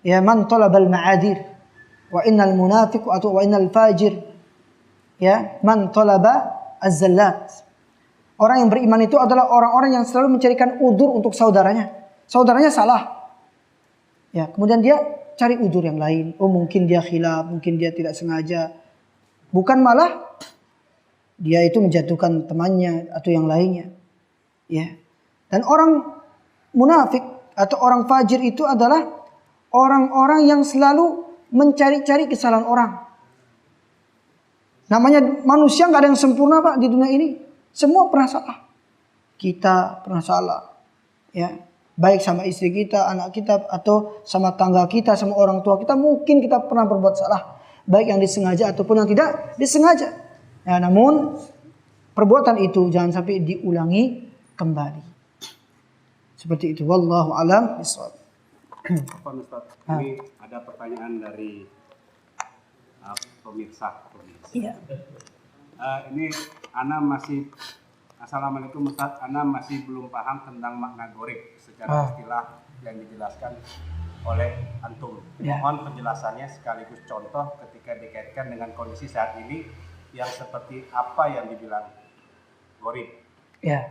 ya man talabal ma'adir wa innal munafiq atau wa innal fajir ya man talaba az-zallat. Orang yang beriman itu adalah orang-orang yang selalu mencarikan udzur untuk saudaranya. Saudaranya salah. Ya, kemudian dia cari udzur yang lain. Oh, mungkin dia khilaf, mungkin dia tidak sengaja. Bukan malah dia itu menjatuhkan temannya atau yang lainnya. Ya. Dan orang munafik atau orang fajir itu adalah orang-orang yang selalu mencari-cari kesalahan orang. Namanya manusia nggak ada yang sempurna Pak di dunia ini. Semua pernah salah. Kita pernah salah. Ya, baik sama istri kita, anak kita, atau sama tangga kita, sama orang tua kita. Mungkin kita pernah berbuat salah. Baik yang disengaja ataupun yang tidak disengaja. Ya, namun perbuatan itu jangan sampai diulangi kembali. Seperti itu. Wallahu a'lam bishawab. Pak Ustaz, ini ada pertanyaan dari pemirsa. Iya. Ini Ana masih, Assalamualaikum Ustaz, Ana masih belum paham tentang makna gorib secara istilah yang dijelaskan oleh Antum. Ya. Mohon penjelasannya sekaligus contoh ketika dikaitkan dengan kondisi saat ini yang seperti apa yang dibilang gorib. Ya,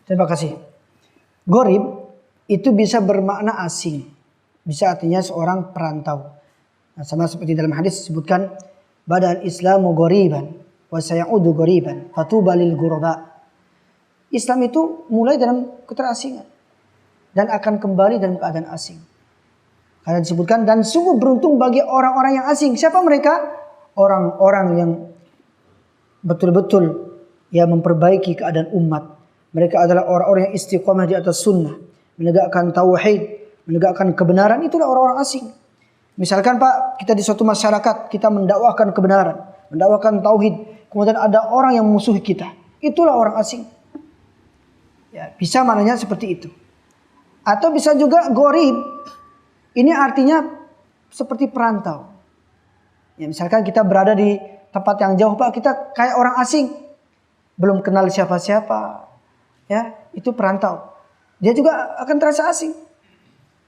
terima kasih. Gorib itu bisa bermakna asing. Bisa artinya seorang perantau. Nah, sama seperti dalam hadis disebutkan, badal Islamu goriban wa sayaudu goriban fatuba lil ghuraba. Islam itu mulai dalam keterasingan dan akan kembali dalam keadaan asing. Karena disebutkan dan sungguh beruntung bagi orang-orang yang asing. Siapa mereka? Orang-orang yang betul-betul ya memperbaiki keadaan umat. Mereka adalah orang-orang yang istiqomah di atas sunnah, menegakkan tauhid, menegakkan kebenaran. Itulah orang-orang asing. Misalkan Pak, kita di suatu masyarakat, kita mendakwahkan kebenaran, mendakwahkan tauhid, kemudian ada orang yang memusuhi kita. Itulah orang asing. Ya, bisa maknanya seperti itu. Atau bisa juga gorib. Ini artinya seperti perantau. Ya, misalkan kita berada di tempat yang jauh Pak, kita kayak orang asing. Belum kenal siapa-siapa. Ya, itu perantau. Dia juga akan terasa asing.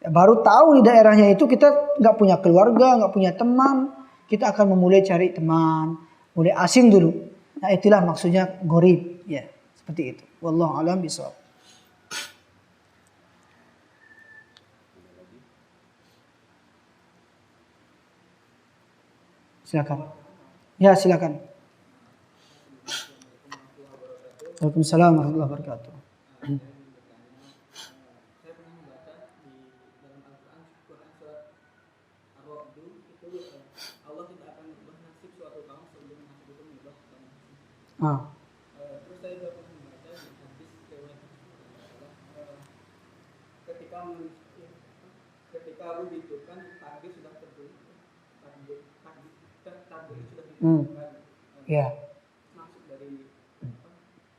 Ya, baru tahu di daerahnya itu kita nggak punya keluarga, nggak punya teman. Kita akan memulai cari teman, mulai asing dulu. Nah, itulah maksudnya gorib. Ya, seperti itu. Wallahu a'lam bishawab. Silakan. Ya, silakan. Waalaikumsalam warahmatullahi wabarakatuh. Terus saya juga pernah membaca di hadis riwayat ketika lu dihidupkan takdir sudah tertulis, takdir sudah ditentukan. Ya. Maksud dari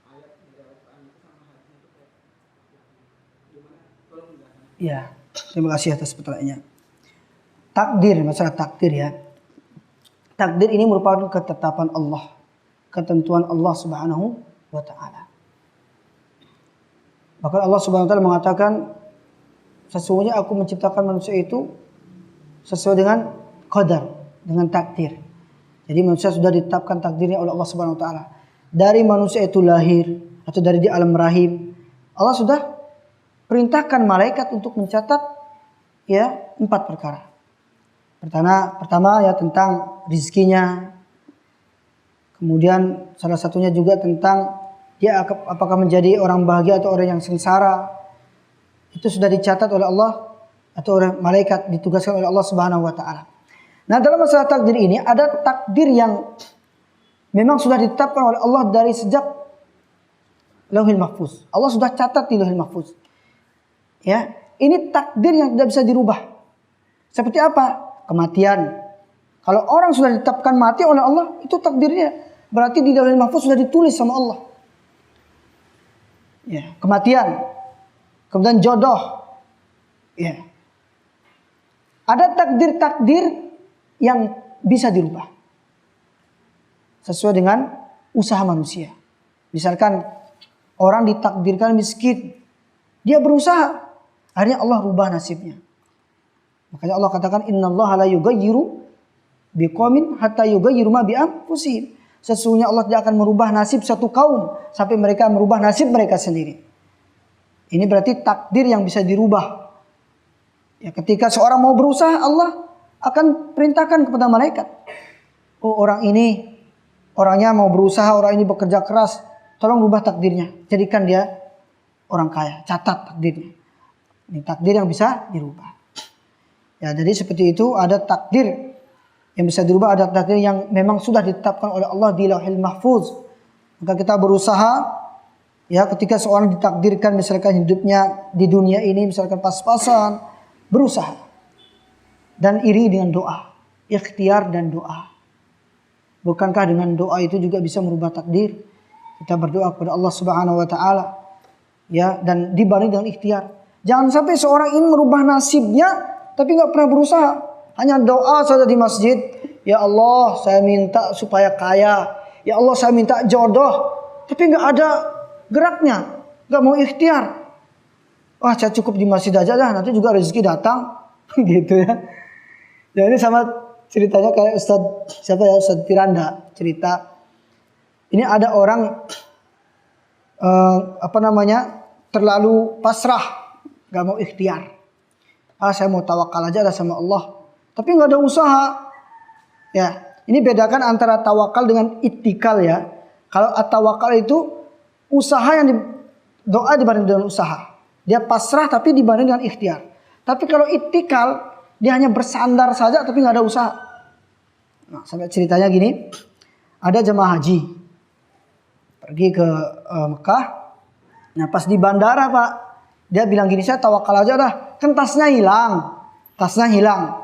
ayat dari Al-Quran itu sama hadisnya itu kayak gimana? Tolong menjelaskan. Ya, terima kasih atas pertanyaannya. Takdir, masalah takdir ya. Takdir ini merupakan ketetapan Allah, ketentuan Allah Subhanahu wa taala. Bahkan Allah Subhanahu wa taala mengatakan, sesungguhnya aku menciptakan manusia itu sesuai dengan qadar, dengan takdir. Jadi manusia sudah ditetapkan takdirnya oleh Allah Subhanahu wa taala. Dari manusia itu lahir atau dari di alam rahim, Allah sudah perintahkan malaikat untuk mencatat ya 4 perkara. Pertama ya tentang rizkinya. Kemudian salah satunya juga tentang dia apakah menjadi orang bahagia atau orang yang sengsara. Itu sudah dicatat oleh Allah atau oleh malaikat, ditugaskan oleh Allah Subhanahu wa taala. Nah, dalam masalah takdir ini ada takdir yang memang sudah ditetapkan oleh Allah dari sejak Lauhil Mahfuz. Allah sudah catat di Lauhil Mahfuz. Ya, ini takdir yang tidak bisa dirubah. Seperti apa? Kematian. Kalau orang sudah ditetapkan mati oleh Allah, itu takdirnya. Berarti di Lauhil Mahfuz sudah ditulis sama Allah. Ya, kematian. Kemudian jodoh. Ya. Ada takdir-takdir yang bisa dirubah. Sesuai dengan usaha manusia. Misalkan orang ditakdirkan miskin. Dia berusaha Akhirnya Allah rubah nasibnya. Makanya Allah katakan innallaha la yughayyiru biqaumin hatta yughayyiru ma bi anfusihim. Sesungguhnya Allah tidak akan merubah nasib satu kaum sampai mereka merubah nasib mereka sendiri. Ini berarti takdir yang bisa dirubah. Ya, ketika seorang mau berusaha, Allah akan perintahkan kepada malaikat. Oh, orang ini orangnya mau berusaha, orang ini bekerja keras, tolong rubah takdirnya. Jadikan dia orang kaya, catat takdirnya. Ini takdir yang bisa dirubah. Ya, jadi seperti itu, ada takdir yang bisa dirubah, ada takdir yang memang sudah ditetapkan oleh Allah di Lauhil Mahfuz. Maka kita berusaha, ya, ketika seorang ditakdirkan misalkan hidupnya di dunia ini misalkan pas-pasan, berusaha dan iri dengan doa, ikhtiar dan doa. Bukankah dengan doa itu juga bisa merubah takdir? Kita berdoa kepada Allah Subhanahu wa taala, ya, dan dibarengi dengan ikhtiar. Jangan sampai seorang ini merubah nasibnya tapi nggak pernah berusaha. Hanya doa saja di masjid. Ya Allah, saya minta supaya kaya. Ya Allah, saya minta jodoh. Tapi nggak ada geraknya, nggak mau ikhtiar. Wah, saya cukup di masjid aja dah, nanti juga rezeki datang. Gitu ya. Ya, ini sama ceritanya kayak Ustadz Firanda cerita. Ini ada orang terlalu pasrah, nggak mau ikhtiar. Saya mau tawakal aja lah sama Allah, tapi nggak ada usaha. Ya, ini bedakan antara tawakal dengan ittikal ya. Kalau tawakal itu usaha yang doa dibanding dengan usaha. Dia pasrah tapi dibanding dengan ikhtiar. Tapi kalau ittikal, dia hanya bersandar saja tapi nggak ada usaha. Nah, sampai ceritanya gini, ada jemaah haji pergi ke Mekah. Nah, pas di bandara Pak, dia bilang gini, saya tawakal aja dah. Kan tasnya hilang.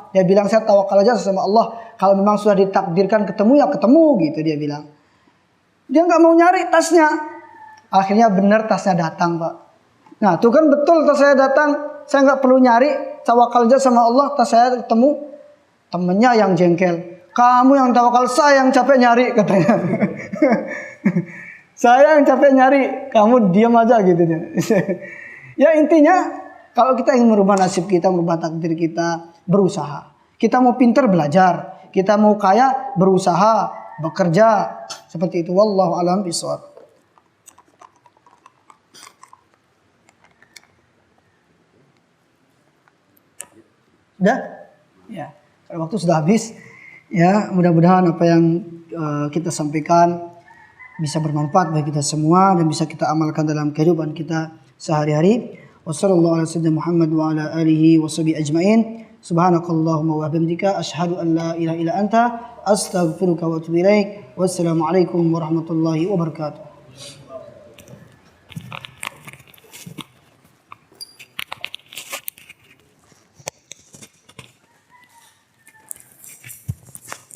Dia bilang saya tawakal aja sama Allah. Kalau memang sudah ditakdirkan ketemu ya ketemu gitu dia bilang. Dia nggak mau nyari tasnya. Akhirnya benar tasnya datang Pak. Nah, tuh kan betul tas saya datang. Saya nggak perlu nyari. Tawakal aja sama Allah. Tas saya ketemu. Temennya yang jengkel. Kamu yang tawakal, saya yang capek nyari katanya. Saya yang capek nyari. Kamu diam aja gitu. Ya intinya kalau kita ingin merubah nasib kita, merubah takdir kita, berusaha. Kita mau pintar belajar, kita mau kaya berusaha, bekerja. Seperti itu. Wallahu a'lam bishawab. Sudah? Ya. Kalau waktu sudah habis, ya mudah-mudahan apa yang kita sampaikan bisa bermanfaat bagi kita semua dan bisa kita amalkan dalam kehidupan kita sehari-hari. Wassallallahu ala sayyidina Muhammad wa ala alihi wa sahbihi ajma'in. Subhanakallahumma wa bihamdika asyhadu an la ilaha illa anta astaghfiruka wa atubu ilaik. Wassalamualaikum warahmatullahi wabarakatuh.